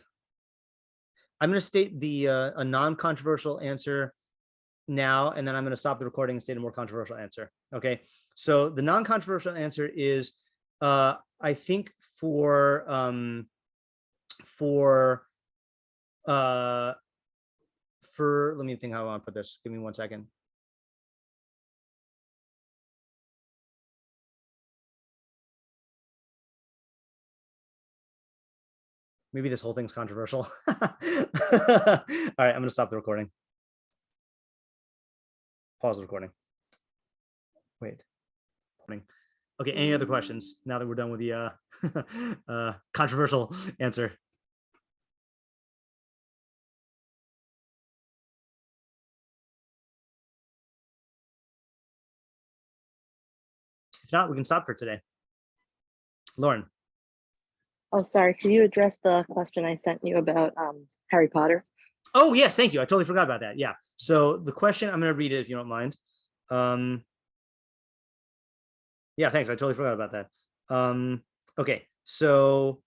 [SPEAKER 1] I'm going to state a non-controversial answer now, and then I'm going to stop the recording and state a more controversial answer. Okay. So the non-controversial answer is, I think for let me think how I want to put this. Give me 1 second. Maybe this whole thing's controversial. All right, I'm going to stop the recording. Pause the recording. Wait. Okay, any other questions now that we're done with the controversial answer? If not, we can stop for today. Lauren.
[SPEAKER 6] Oh, sorry. Could you address the question I sent you about Harry Potter?
[SPEAKER 1] Oh, yes. Thank you. I totally forgot about that. Yeah. So the question, I'm going to read it if you don't mind. Yeah, thanks. I totally forgot about that. Okay. So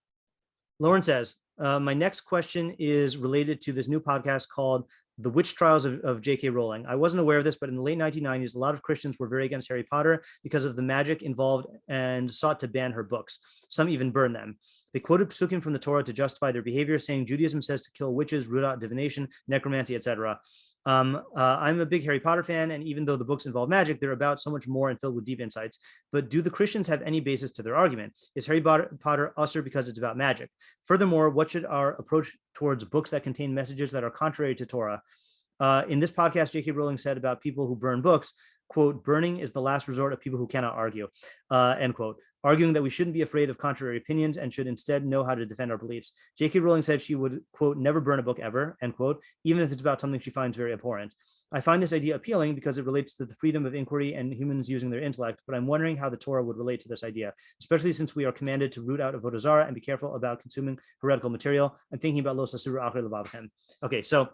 [SPEAKER 1] Lauren says, my next question is related to this new podcast called The Witch Trials of J.K. Rowling. I wasn't aware of this, but in the late 1990s, a lot of Christians were very against Harry Potter because of the magic involved and sought to ban her books. Some even burned them. They quoted psukim from the Torah to justify their behavior, saying Judaism says to kill witches, root out divination, necromancy, etc. I'm a big Harry Potter fan, and even though the books involve magic, they're about so much more and filled with deep insights. But do the Christians have any basis to their argument? Is Harry Potter usher because it's about magic? Furthermore, what should our approach towards books that contain messages that are contrary to Torah? In this podcast, J.K. Rowling said about people who burn books, quote, burning is the last resort of people who cannot argue, end quote, arguing that we shouldn't be afraid of contrary opinions and should instead know how to defend our beliefs. J.K. Rowling said she would, quote, never burn a book ever, end quote, even if it's about something she finds very abhorrent. I find this idea appealing because it relates to the freedom of inquiry and humans using their intellect, but I'm wondering how the Torah would relate to this idea, especially since we are commanded to root out avodah zarah and be careful about consuming heretical material. I'm thinking about lo sasuru achre levavchem. Okay, so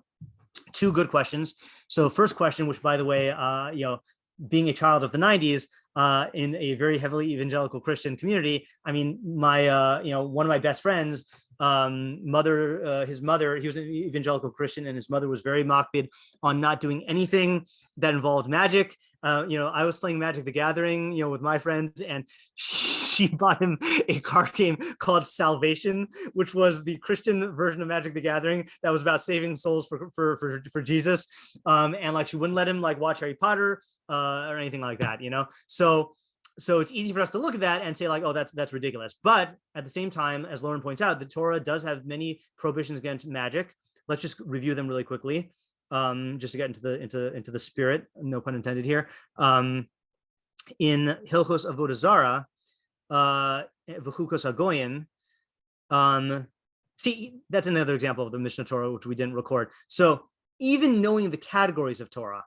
[SPEAKER 1] two good questions. So first question, which by the way, being a child of the 90s in a very heavily evangelical Christian community, I mean, my, one of my best friends, his mother, he was an evangelical Christian, and his mother was very makpid on not doing anything that involved magic. I was playing Magic the Gathering, with my friends, and she bought him a card game called Salvation, which was the Christian version of Magic the Gathering that was about saving souls for Jesus. And like, she wouldn't let him like watch Harry Potter or anything like that, So it's easy for us to look at that and say like, oh, that's ridiculous. But at the same time, as Lauren points out, the Torah does have many prohibitions against magic. Let's just review them really quickly, just to get into the spirit, no pun intended here. In Hilchos Avodah Zarah, V'chukos Hagoyim, see, that's another example of the Mishnah Torah, which we didn't record. So even knowing the categories of Torah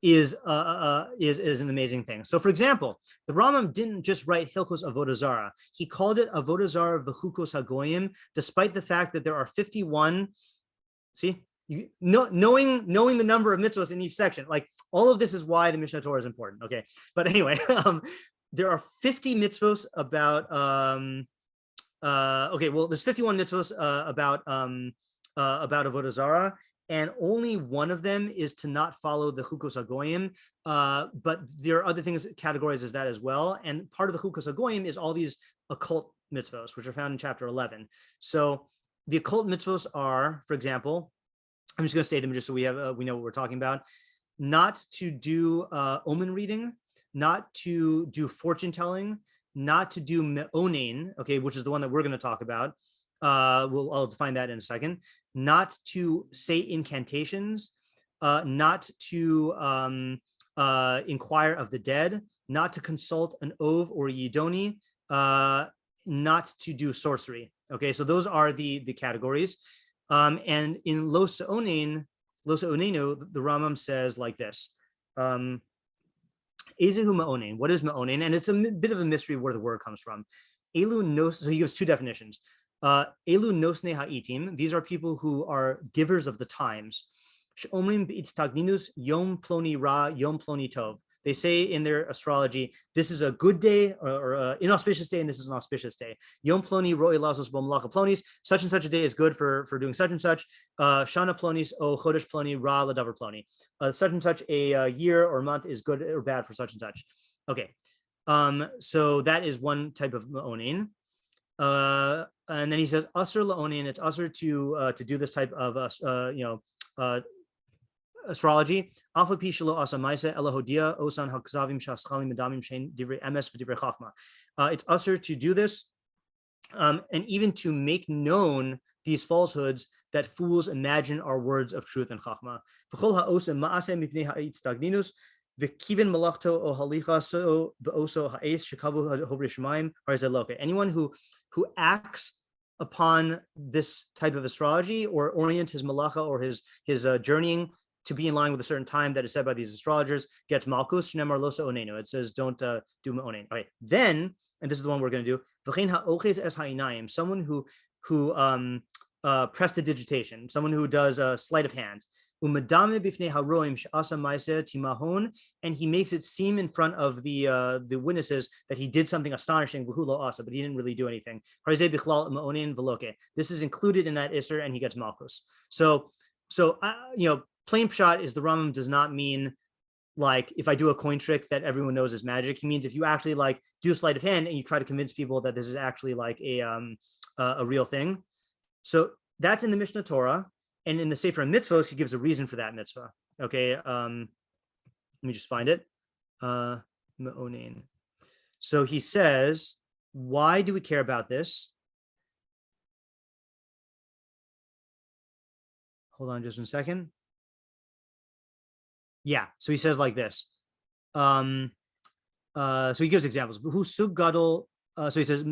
[SPEAKER 1] is an amazing thing. So for example, the Rambam didn't just write Hilchos Avodah Zarah. He called it Avodah Zarah V'chukos Hagoyim, despite the fact that there are 51, knowing the number of mitzvahs in each section, like all of this is why the Mishnah Torah is important. Okay, but anyway, there are 50 mitzvahs about, there's 51 mitzvahs about Avodah Zarah, and only one of them is to not follow the Chukos Hagoyim, but there are other things categorized as that as well. And part of the Chukos Hagoyim is all these occult mitzvahs, which are found in chapter 11. So the occult mitzvahs are, for example, I'm just going to state them just so we know what we're talking about. Not to do omen reading, not to do fortune telling, not to do me'onein, okay, which is the one that we're going to talk about. I'll define that in a second. Not to say incantations, not to inquire of the dead, not to consult an ov or yidoni, not to do sorcery. Okay, so those are the categories. And in lo se'onenu, the Rambam says like this. Ezehu ma'onein. What is ma'onein? And it's a bit of a mystery where the word comes from. So he gives two definitions. Elu nosne ha'itim. These are people who are givers of the times. She'omrim b'itztagninus yom ploni ra, yom ploni tov. They say in their astrology, this is a good day or an inauspicious day, and this is an auspicious day. Yom ploni ro'i lazos bo malaka plonis. Such and such a day is good for doing such and such. Shana plonis o chodesh ploni ra ladavar ploni. Such and such a year or month is good or bad for such and such. Okay, so that is one type of ma'onin. And then he says asr la'onin. It's asr to do this type of astrology. It's usher to do this, and even to make known these falsehoods that fools imagine are words of truth and chachma. V'kiven malachto o halichaso beoso ha'es shekavu hobri shemaim harizeloke. Anyone who acts upon this type of astrology or orients his malacha or his journeying to be in line with a certain time that is said by these astrologers gets malchus shnemar losa onenu. It says don't do onen. Okay, then, and this is the one we're going to do. V'chein ha'oches es ha'inayim. Someone who prestidigitation, someone who does a sleight of hand. And he makes it seem in front of the witnesses that he did something astonishing, but he didn't really do anything. This is included in that Isser, and he gets Malchus. So plain pshat is the Rambam does not mean like if I do a coin trick that everyone knows is magic. He means if you actually like do a sleight of hand and you try to convince people that this is actually like a real thing. So that's in the Mishnah Torah. And in the Sefer Mitzvos, he gives a reason for that mitzvah. Okay, let me just find it. So he says, why do we care about this? Hold on just 1 second. Yeah, so he says like this. So he gives examples. Who sug gadol? So he says,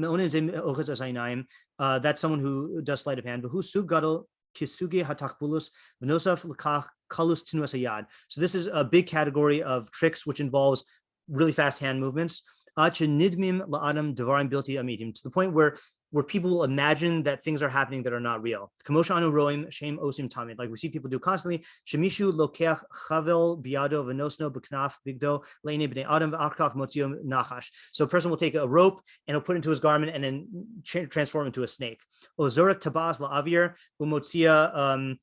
[SPEAKER 1] that's someone who does sleight of hand. But who sug gadol? Kisuge hatakbulus v'nosaf l'kach kalus tinuas hayad. So this is a big category of tricks which involves really fast hand movements. Nidmim la'adam devarim bilti amidim, to the point where people will imagine that things are happening that are not real. Kamosha anu roim shem osim tamid, like we see people do constantly. Shemishu lokeach chavel biado v'nosno b'knaf bigdo leine b'nei adam v'achkach motzio nachash. So a person will take a rope and he'll put it into his garment and then transform into a snake. Ozorak tabas la'avir umotzia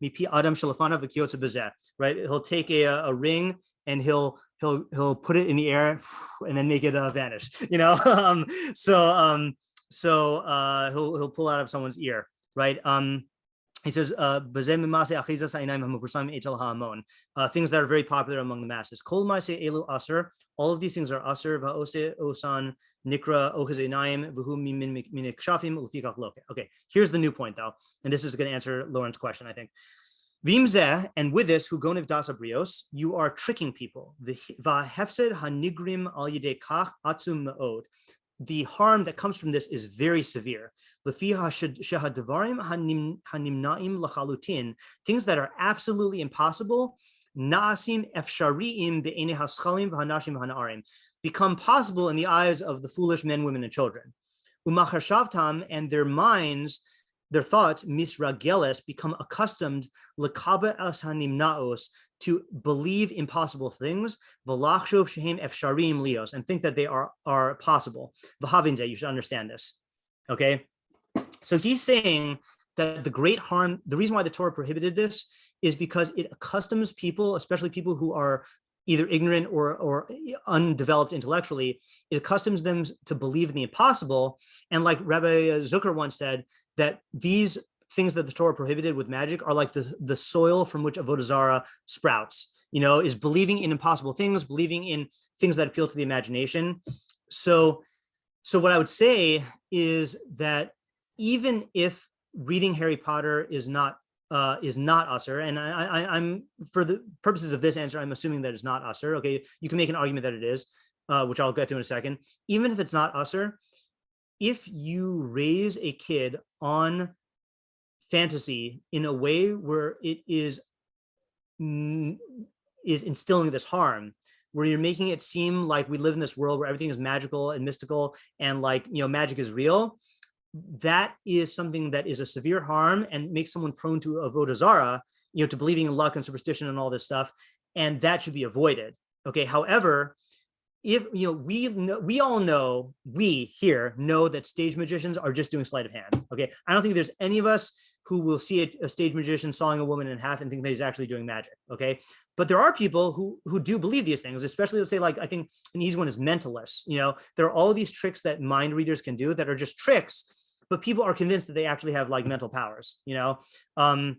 [SPEAKER 1] mipi adam shalafana v'kiyotza bezeh. Right, he'll take a ring and he'll put it in the air and then make it vanish, so he'll pull out of someone's ear, right? He says things that are very popular among the masses. All of these things are aser. Okay, here's the new point though, and this is going to answer Lauren's question, I think. Vimzeh, and with this, hugoniv das abrios, you are tricking people. Vahefsed hanigrim al yidei kach atzum meod. The harm that comes from this is very severe. Shehadvarim hanimnaim lachalutin, things that are absolutely impossible. Naasim efshariim be'enei haschalim v'hanashim v'hanaarim, become possible in the eyes of the foolish men, women, and children. Umachashavtam, and their minds, their thoughts, misrageles, become accustomed lekaba as hanimnaos, to believe impossible things, v'lachshov shehem efsharim lios, and think that they are possible. V'havinze, you should understand this. Okay, so he's saying that the great harm, the reason why the Torah prohibited this is because it accustoms people, especially people who are either ignorant or undeveloped intellectually, it accustoms them to believe in the impossible. And like Rabbi Zucker once said, that these things that the Torah prohibited with magic are like the soil from which Avodah Zarah sprouts, is believing in impossible things, believing in things that appeal to the imagination. So what I would say is that even if reading Harry Potter is not usher, and I'm for the purposes of this answer, I'm assuming that it's not usher. Okay, you can make an argument that it is, which I'll get to in a second. Even if it's not usher, if you raise a kid on fantasy in a way where it is instilling this harm, where you're making it seem like we live in this world where everything is magical and mystical and magic is real, that is something that is a severe harm and makes someone prone to avodah zarah, to believing in luck and superstition and all this stuff, and that should be avoided. Okay, however, if we all know, we here know that stage magicians are just doing sleight of hand. Okay, I don't think there's any of us who will see a stage magician sawing a woman in half and think that he's actually doing magic. Okay, but there are people who do believe these things, especially, let's say, like, I think an easy one is mentalists. There are all these tricks that mind readers can do that are just tricks, but people are convinced that they actually have like mental powers. And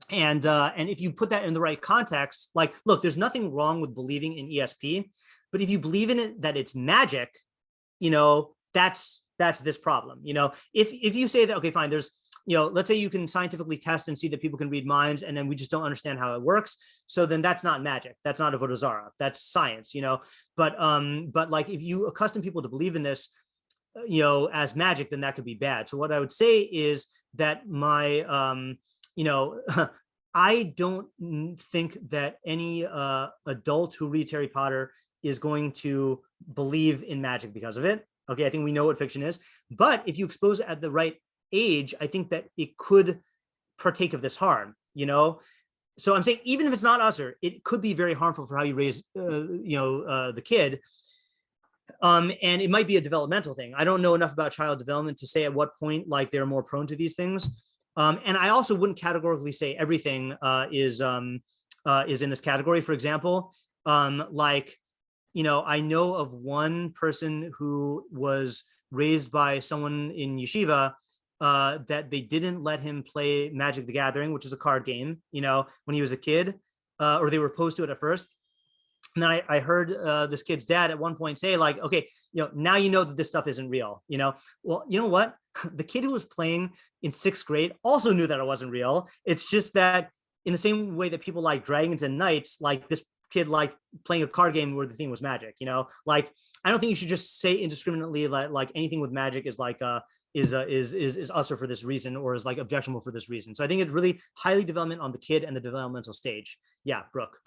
[SPEAKER 1] if you put that in the right context, like, look, there's nothing wrong with believing in ESP, but if you believe in it that it's magic, that's this problem. If you say that, okay, fine, there's let's say you can scientifically test and see that people can read minds, and then we just don't understand how it works. So then that's not magic. That's not avodah zarah. That's science, but like if you accustom people to believe in this, as magic, then that could be bad. So what I would say is that I don't think that any adult who reads Harry Potter is going to believe in magic because of it. Okay, I think we know what fiction is, but if you expose it at the right age, I think that it could partake of this harm, So I'm saying even if it's not usher, it could be very harmful for how you raise, the kid. And it might be a developmental thing. I don't know enough about child development to say at what point like they're more prone to these things. And I also wouldn't categorically say everything is in this category. For example, I know of one person who was raised by someone in yeshiva that they didn't let him play Magic the Gathering, which is a card game, when he was a kid, or they were opposed to it at first. And then I heard this kid's dad at one point say like, okay, now that this stuff isn't real, well, you know what? The kid who was playing in 6th grade also knew that it wasn't real. It's just that in the same way that people like dragons and knights, like this kid like playing a card game where the thing was magic, like I don't think you should just say indiscriminately like anything with magic is like is usher for this reason or is like objectionable for this reason. So I think it's really highly development on the kid and the developmental stage. Yeah, Brooke.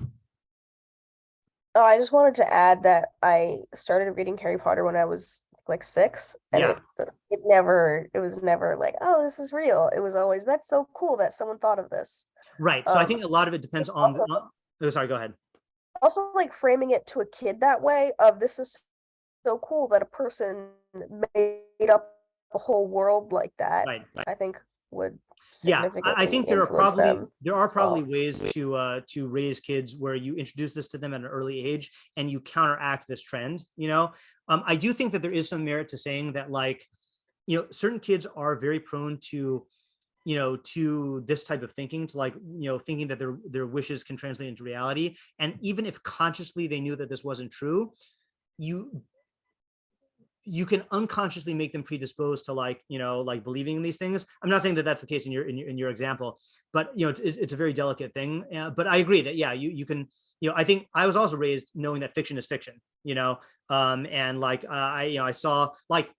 [SPEAKER 7] Oh, I just wanted to add that I started reading Harry Potter when I was like 6, and
[SPEAKER 1] Yeah.
[SPEAKER 7] it was never like, oh, this is real. It was always, that's so cool that someone thought of this.
[SPEAKER 1] Right. So I think a lot of it depends on. Oh, sorry. Go ahead.
[SPEAKER 7] Also, like framing it to a kid that way of this is so cool that a person made up a whole world like that.
[SPEAKER 1] Right.
[SPEAKER 7] I think would
[SPEAKER 1] Yeah,
[SPEAKER 7] significantly
[SPEAKER 1] I think there are
[SPEAKER 7] influence
[SPEAKER 1] probably
[SPEAKER 7] them
[SPEAKER 1] ways
[SPEAKER 7] well.
[SPEAKER 1] to raise kids where you introduce this to them at an early age and you counteract this trend. I do think that there is some merit to saying that like, certain kids are very prone to this type of thinking, to like, thinking that their wishes can translate into reality. And even if consciously they knew that this wasn't true, you can unconsciously make them predisposed to like, like believing in these things. I'm not saying that that's the case in your example, but it's a very delicate thing. But I agree that, yeah, you can, I think I was also raised knowing that fiction is fiction, and like, I saw like,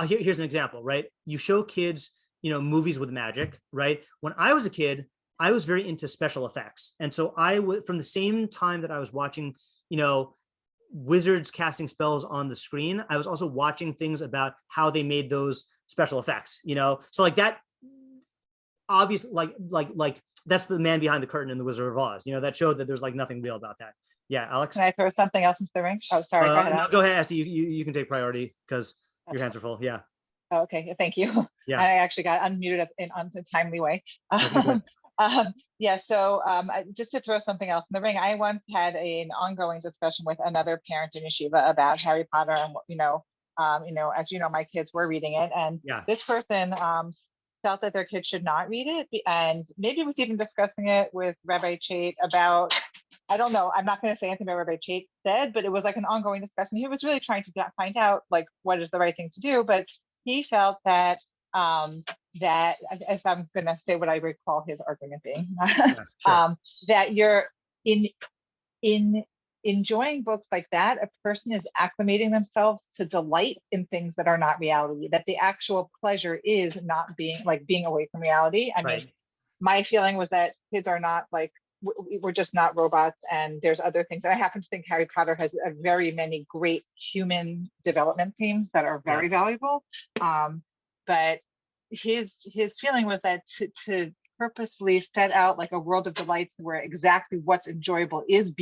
[SPEAKER 1] here's an example, right? You show kids, movies with magic, right? When I was a kid, I was very into special effects. And so I would, from the same time that I was watching, wizards casting spells on the screen, I was also watching things about how they made those special effects, so like that obviously like that's the man behind the curtain in the Wizard of Oz, that showed that there's like nothing real about that. Yeah, Alex,
[SPEAKER 3] Can I throw something else into the ring? Oh, sorry. Go ahead.
[SPEAKER 1] no, go ahead, Esty. You can take priority because your hands are full. Yeah.
[SPEAKER 3] Oh, okay, thank you.
[SPEAKER 1] Yeah.
[SPEAKER 3] I actually got unmuted in a timely way.
[SPEAKER 1] Okay, good.
[SPEAKER 3] Yeah, so just to throw something else in the ring, I once had an ongoing discussion with another parent in yeshiva about Harry Potter, and as my kids were reading it, and
[SPEAKER 1] Yeah.
[SPEAKER 3] this person felt that their kids should not read it, and maybe was even discussing it with Rabbi Chait about, I don't know, I'm not going to say anything about Rabbi Chait said, but it was like an ongoing discussion. He was really trying to find out like what is the right thing to do, but he felt that that, if I'm going to say what I recall his argument being,
[SPEAKER 1] Yeah, sure.
[SPEAKER 3] that you're in enjoying books like that, a person is acclimating themselves to delight in things that are not reality, that the actual pleasure is not being away from reality. I mean, my feeling was that kids are not like, we're just not robots, and there's other things. And I happen to think Harry Potter has a very many great human development themes that are very valuable. But his feeling was that to purposely set out like a world of delights where exactly what's enjoyable is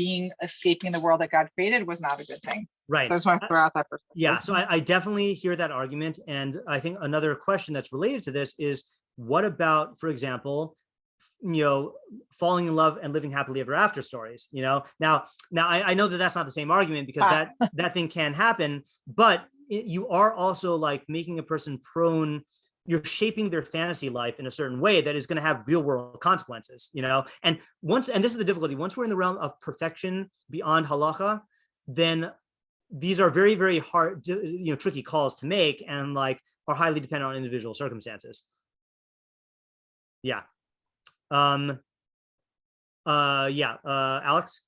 [SPEAKER 3] escaping the world that God created was not a good thing.
[SPEAKER 1] Right.
[SPEAKER 3] So I just want to throw out that perspective.
[SPEAKER 1] Yeah, so I definitely hear that argument. And I think another question that's related to this is, what about, for example, falling in love and living happily ever after stories, now I know that that's not the same argument, because that thing can happen, but you are also like making a person prone, you're shaping their fantasy life in a certain way that is going to have real world consequences, and this is the difficulty, once we're in the realm of perfection beyond halacha, then these are very, very hard, tricky calls to make, and like are highly dependent on individual circumstances. Yeah. Alex?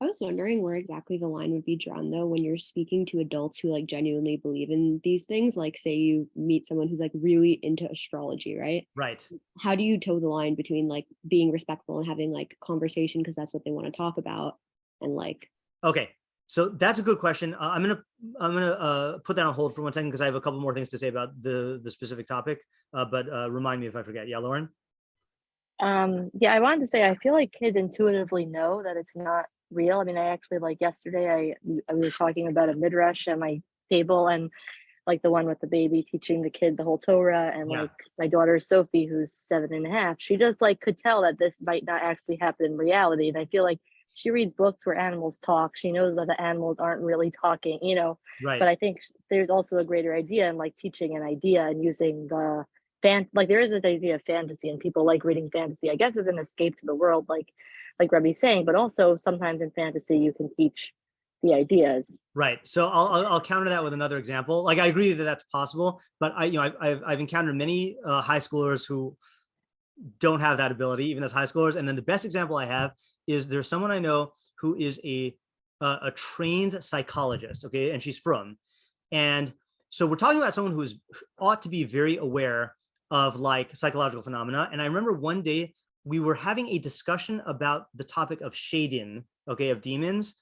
[SPEAKER 8] I was wondering where exactly the line would be drawn though when you're speaking to adults who like genuinely believe in these things. Like say you meet someone who's like really into astrology, right?
[SPEAKER 1] Right.
[SPEAKER 8] How do you toe the line between like being respectful and having like conversation because that's what they want to talk about and like
[SPEAKER 1] Okay, so that's a good question. I'm gonna put that on hold for 1 second because I have a couple more things to say about the specific topic. But remind me if I forget. Yeah, Lauren?
[SPEAKER 6] Yeah, I wanted to say I feel like kids intuitively know that it's not real. I mean, I actually like yesterday I was talking about a midrash at my table, and like the one with the baby teaching the kid the whole Torah, and
[SPEAKER 1] Yeah.
[SPEAKER 6] like my daughter Sophie, who's 7.5, she just like could tell that this might not actually happen in reality. And I feel like she reads books where animals talk. She knows that the animals aren't really talking, you know.
[SPEAKER 1] Right.
[SPEAKER 6] But I think there's also a greater idea in like teaching an idea and using the like there is an idea of fantasy and people like reading fantasy, I guess, as an escape to the world, like Rebbe's saying, but also sometimes in fantasy you can teach the ideas.
[SPEAKER 1] Right. So I'll counter that with another example. Like I agree that that's possible, but I've encountered many high schoolers who don't have that ability, even as high schoolers. And then the best example I have is there's someone I know who is a trained psychologist. Okay, and she's from, and so we're talking about someone who ought to be very aware of like psychological phenomena. And I remember one day we were having a discussion about the topic of shading, okay, of demons.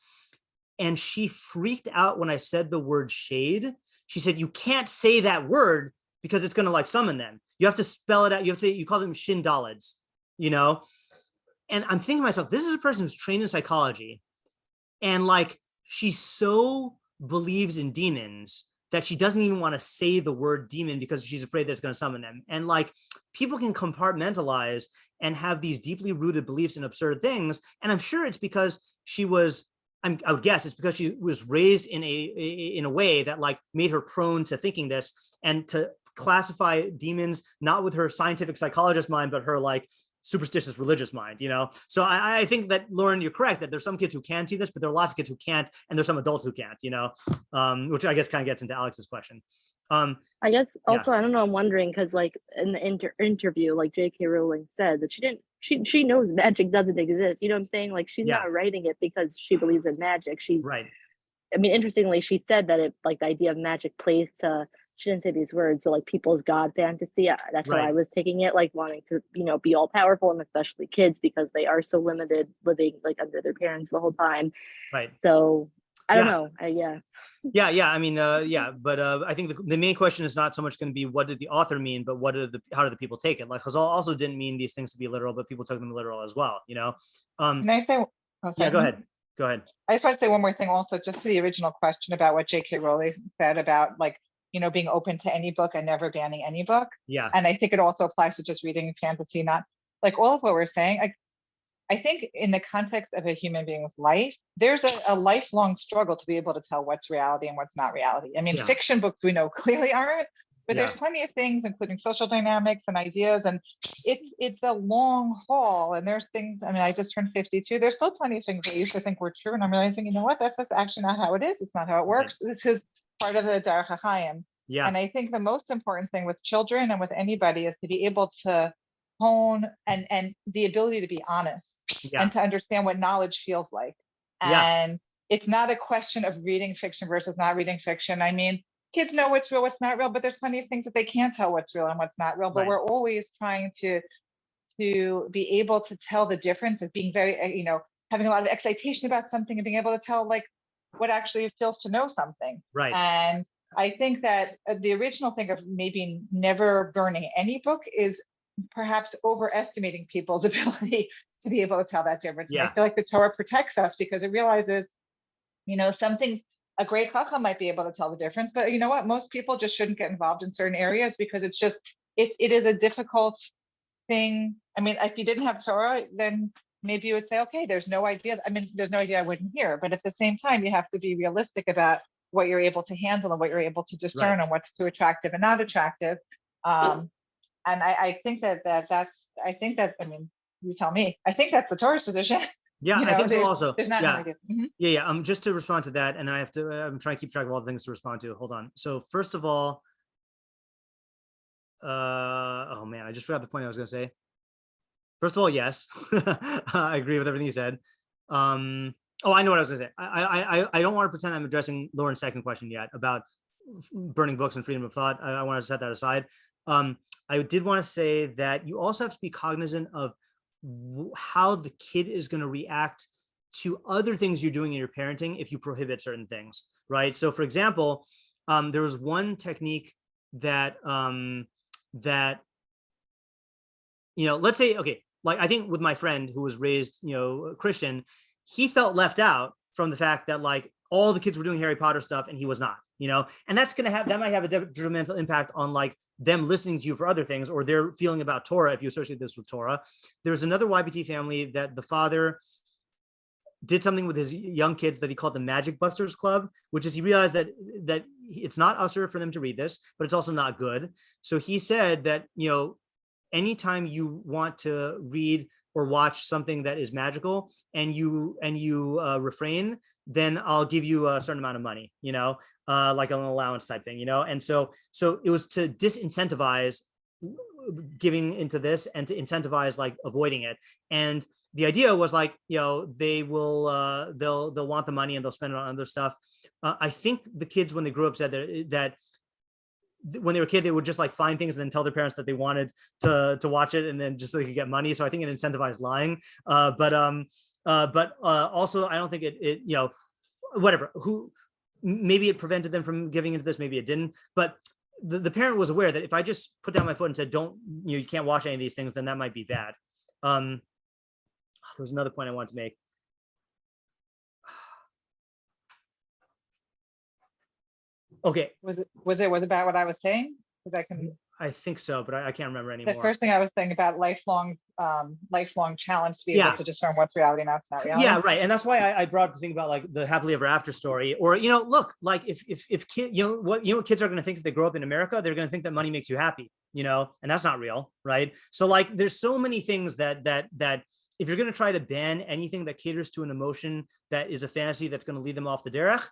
[SPEAKER 1] And she freaked out when I said the word shade. She said, you can't say that word because it's going to like summon them. You have to spell it out. You have to say, you call them shindalids, you know? And I'm thinking to myself, this is a person who's trained in psychology. And like, she so believes in demons that she doesn't even want to say the word demon because she's afraid that it's going to summon them. And like, people can compartmentalize and have these deeply rooted beliefs in absurd things. And I'm sure it's because she was, I would guess it's because she was raised in a way that like made her prone to thinking this and to classify demons, not with her scientific psychologist mind, but her like superstitious religious mind, you know? So I think that, Lauren, you're correct that there's some kids who can see this, but there are lots of kids who can't, and there's some adults who can't, you know, which I guess kind of gets into Alex's question.
[SPEAKER 6] I guess also, I don't know, I'm wondering, because like in the interview, like J.K. Rowling said that she knows magic doesn't exist. You know what I'm saying? Like she's not writing it because she believes in magic. She's
[SPEAKER 1] right.
[SPEAKER 6] I mean, interestingly, she said that it like the idea of magic plays to, she didn't say these words, so like people's God fantasy. That's how I was taking it, like wanting to, you know, be all powerful, and especially kids because they are so limited living like under their parents the whole time.
[SPEAKER 1] Right.
[SPEAKER 6] So I don't know.
[SPEAKER 1] Yeah. I mean, but I think the main question is not so much going to be what did the author mean, but how did the people take it? Like Chazal also didn't mean these things to be literal, but people took them literal as well, you know?
[SPEAKER 3] Can I say?
[SPEAKER 1] Yeah, go ahead.
[SPEAKER 3] I just want to say one more thing also, just to the original question about what J.K. Rowling said about like, you know, being open to any book and never banning any book.
[SPEAKER 1] Yeah.
[SPEAKER 3] And I think it also applies to just reading fantasy, not like all of what we're saying. I think in the context of a human being's life, there's a lifelong struggle to be able to tell what's reality and what's not reality. I mean, fiction books we know clearly aren't, but there's plenty of things, including social dynamics and ideas, and it's a long haul. And there's things, I mean, I just turned 52. There's still plenty of things I used to think were true, and I'm realizing, you know what, that's actually not how it is. It's not how it works. This is part of the Derech HaChaim. Yeah. And I think the most important thing with children and with anybody is to be able to hone and the ability to be honest and to understand what knowledge feels like. And it's not a question of reading fiction versus not reading fiction. I mean, kids know what's real, what's not real, but there's plenty of things that they can't tell what's real and what's not real. But we're always trying to be able to tell the difference of being very, you know, having a lot of excitation about something and being able to tell like what actually it feels to know something. Right. And I think that the original thing of maybe never burning any book is perhaps overestimating people's ability to be able to tell that difference. Yeah. I feel like the Torah protects us because it realizes, you know, some things a great chacham might be able to tell the difference, but you know what? Most people just shouldn't get involved in certain areas because it's just, it is a difficult thing. I mean, if you didn't have Torah, then maybe you would say, okay, there's no idea. I mean, there's no idea I wouldn't hear, but at the same time, you have to be realistic about what you're able to handle and what you're able to discern and what's too attractive and not attractive. And I think that's, I mean, you tell me, I think that's the Torah's position.
[SPEAKER 1] Yeah,
[SPEAKER 3] you know,
[SPEAKER 1] I think so also.
[SPEAKER 3] There's not
[SPEAKER 1] just to respond to that, and then I'm trying to keep track of all the things to respond to. Hold on. So first of all, oh man, I just forgot the point I was going to say. First of all, yes, I agree with everything you said. Oh, I know what I was going to say. I don't want to pretend I'm addressing Lauren's second question yet about burning books and freedom of thought. I want to set that aside. I did want to say that you also have to be cognizant of how the kid is going to react to other things you're doing in your parenting if you prohibit certain things, right? So, for example, there was one technique that let's say, okay, like I think with my friend who was raised, Christian, he felt left out from the fact that like all the kids were doing Harry Potter stuff and he was not, and that might have a detrimental impact on like them listening to you for other things or their feeling about Torah if you associate this with Torah. There's another YBT family that the father did something with his young kids that he called the Magic Busters Club, which is he realized that it's not usher for them to read this, but it's also not good. So he said that, anytime you want to read or watch something that is magical and you refrain, then I'll give you a certain amount of money, like an allowance type thing, And so it was to disincentivize giving into this and to incentivize like avoiding it. And the idea was like, they will, they'll want the money and they'll spend it on other stuff. I think the kids, when they grew up, said that when they were a kid, they would just like find things and then tell their parents that they wanted to watch it and then just so they could get money. So I think it incentivized lying. But also I don't think it whatever, maybe it prevented them from giving into this, maybe it didn't. But the parent was aware that if I just put down my foot and said, don't, you can't watch any of these things, then that might be bad. There's another point I wanted to make. Okay.
[SPEAKER 3] Was it about what I was saying? Because
[SPEAKER 1] I think so, but I can't remember anymore.
[SPEAKER 3] The first thing I was saying about lifelong challenge to be able to discern what's reality and what's not reality.
[SPEAKER 1] Yeah, right. And that's why I brought up the thing about like the happily ever after story, or look, like if kid, what kids are going to think if they grow up in America, they're going to think that money makes you happy, and that's not real, right? So like, there's so many things that if you're going to try to ban anything that caters to an emotion that is a fantasy that's going to lead them off the derech,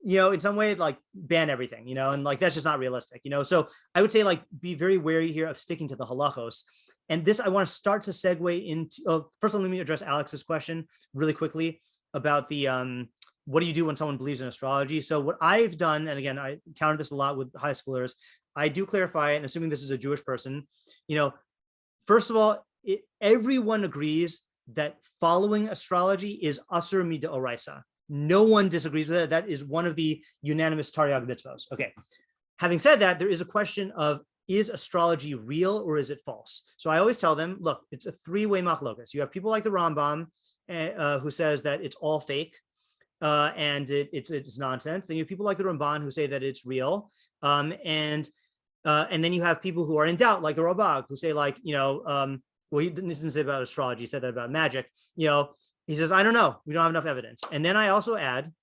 [SPEAKER 1] in some way, like ban everything, and like, that's just not realistic, So I would say like, be very wary here of sticking to the halachos. And this, I want to start to segue into, first of all, let me address Alex's question really quickly about the, what do you do when someone believes in astrology? So what I've done, and again, I encountered this a lot with high schoolers, I do clarify it, and assuming this is a Jewish person, first of all, everyone agrees that following astrology is asur midoraisa. No one disagrees with it. That is one of the unanimous Taryag mitzvos. Okay. Having said that, there is a question of, is astrology real or is it false? So I always tell them, look, it's a three-way machlokas. You have people like the Rambam, who says that it's all fake and it's nonsense. Then you have people like the Ramban who say that it's real. And then you have people who are in doubt, like the Rabag, who say like, well, he didn't say about astrology, he said that about magic, He says, I don't know. We don't have enough evidence. And then I also add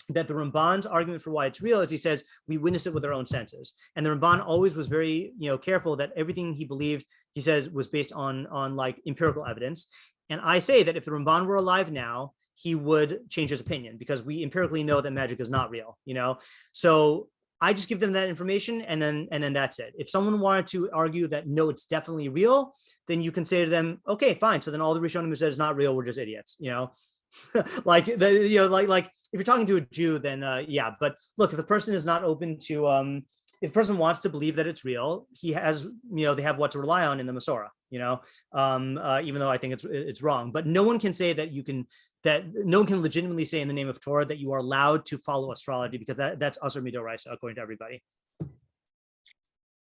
[SPEAKER 1] that the Ramban's argument for why it's real is he says, we witness it with our own senses. And the Ramban always was very, careful that everything he believed, he says, was based on like empirical evidence. And I say that if the Ramban were alive now, he would change his opinion because we empirically know that magic is not real, So I just give them that information and then that's it. If someone wanted to argue that, no, it's definitely real, then you can say to them, okay, fine. So then all the Rishonim who said it's not real, we're just idiots, like if you're talking to a Jew, then yeah. But look, if the person is not open to, if the person wants to believe that it's real, he has, they have what to rely on in the Masorah, even though I think it's wrong. But no one can say that no one can legitimately say in the name of Torah that you are allowed to follow astrology because that's asur midoraisa according to everybody.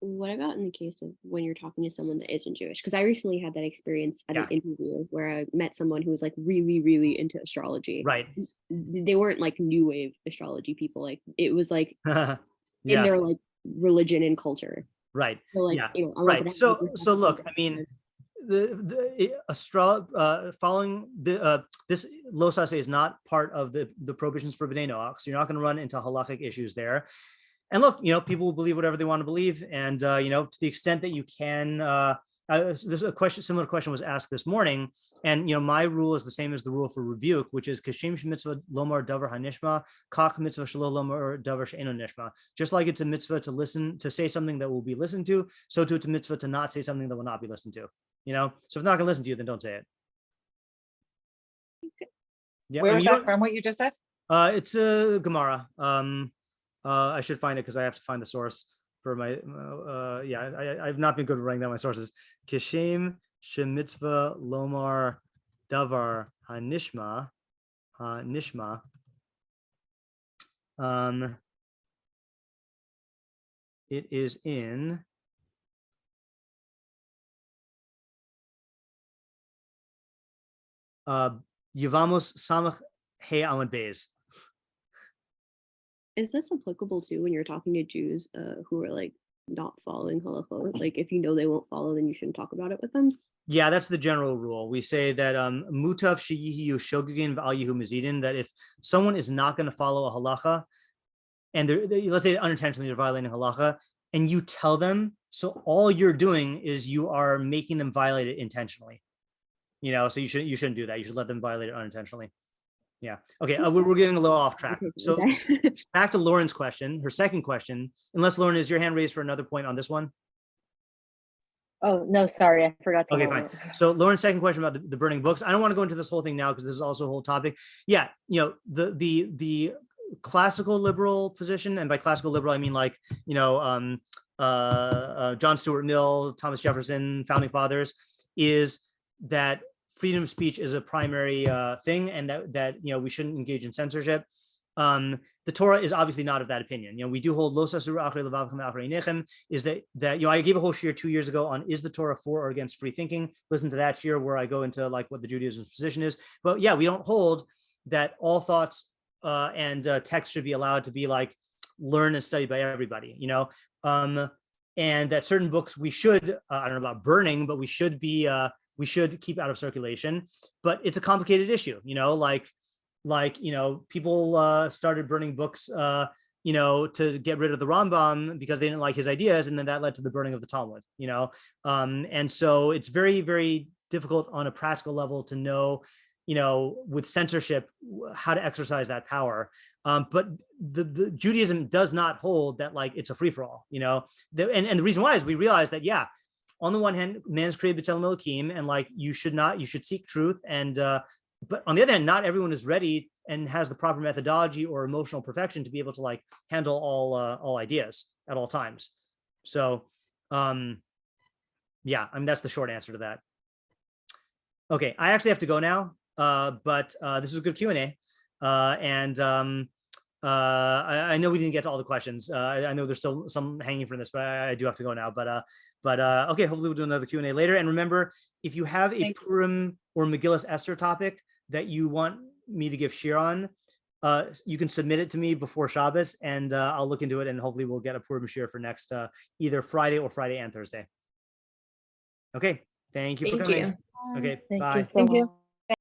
[SPEAKER 8] What about in the case of when you're talking to someone that isn't Jewish? Because I recently had that experience at an interview where I met someone who was like really, really into astrology.
[SPEAKER 1] Right.
[SPEAKER 8] They weren't like new wave astrology people. Like it was like
[SPEAKER 1] in
[SPEAKER 8] their like religion and culture.
[SPEAKER 1] Right.
[SPEAKER 8] So, like,
[SPEAKER 1] right. So look, I mean, following this losase is not part of the prohibitions for B'nai Noach, so you're not going to run into halachic issues there. And look, people will believe whatever they want to believe, and to the extent that you can. There's a question, similar question was asked this morning, and my rule is the same as the rule for rebuke, which is kashim mitzvah lomar davar hanishma, kach mitzvah shelo lomar davar she'eno nishma. Just like it's a mitzvah to say something that will be listened to, so too it's a mitzvah to not say something that will not be listened to. you know? So if it's not gonna listen to you, then don't say it. Yeah,
[SPEAKER 3] Where
[SPEAKER 1] and
[SPEAKER 3] was
[SPEAKER 1] you
[SPEAKER 3] that
[SPEAKER 1] don't-
[SPEAKER 3] from, what you just said?
[SPEAKER 1] It's a Gemara. I should find it because I have to find the source for my. I've not been good at writing down my sources. Kishem shemitzvah lomar davar hanishma nishma. It is in. Yevamos Samach Hey Amud Beis.
[SPEAKER 8] Is this applicable too when you're talking to Jews who are like not following halacha? Like if you know they won't follow, then you shouldn't talk about it with them.
[SPEAKER 1] Yeah, that's the general rule. We say that mutav sheyihu shogegin v'al yehu mezidin, that if someone is not going to follow a halacha, and let's say unintentionally they're violating halacha, and you tell them, so all you're doing is you are making them violate it intentionally. You know, so you shouldn't do that. You should let them violate it unintentionally. Yeah. Okay. We're getting a little off track. So back to Lauren's question, her second question, unless Lauren, is your hand raised for another point on this one?
[SPEAKER 6] Oh, no, sorry. I forgot to.
[SPEAKER 1] Okay, fine. So Lauren's second question about the burning books. I don't want to go into this whole thing now because this is also a whole topic. Yeah. You know, the classical liberal position, and by classical liberal, I mean like, you know, John Stuart Mill, Thomas Jefferson, founding fathers, is that freedom of speech is a primary thing, and that you know, we shouldn't engage in censorship. The Torah is obviously not of that opinion. You know, we do hold lo sasur achrei levavchem achrei einechem, is that you know, I gave a whole shiur 2 years ago on is the Torah for or against free thinking. Listen to that shiur where I go into like what the Judaism's position is. But yeah, we don't hold that all thoughts and text should be allowed to be like learned and studied by everybody, you know, and that certain books we should I don't know about burning, but we should keep out of circulation. But it's a complicated issue, you know, like you know, people started burning books you know, to get rid of the Rambam because they didn't like his ideas, and then that led to the burning of the Talmud, you know. And so it's very, very difficult on a practical level to know, you know, with censorship, how to exercise that power. But the Judaism does not hold that like it's a free-for-all, you know. And the reason why is we realize that, yeah, on the one hand, man's created b'tzelem Elokim, and like you should seek truth, and but on the other hand, not everyone is ready and has the proper methodology or emotional perfection to be able to like handle all ideas at all times. So yeah, I mean, that's the short answer to that. Okay, I actually have to go now, but this is a good Q&A, and I know we didn't get to all the questions. I know there's still some hanging from this, but I do have to go now. But okay, hopefully we'll do another Q&A later. And remember, if you have a Purim or Megillas Esther topic that you want me to give shiur on, you can submit it to me before Shabbos, and I'll look into it, and hopefully we'll get a Purim shiur for next either Friday and Thursday. Okay, thank you for coming.
[SPEAKER 4] you.
[SPEAKER 1] Okay,
[SPEAKER 6] Thank
[SPEAKER 1] bye.
[SPEAKER 6] you so
[SPEAKER 5] Thank you.
[SPEAKER 6] much.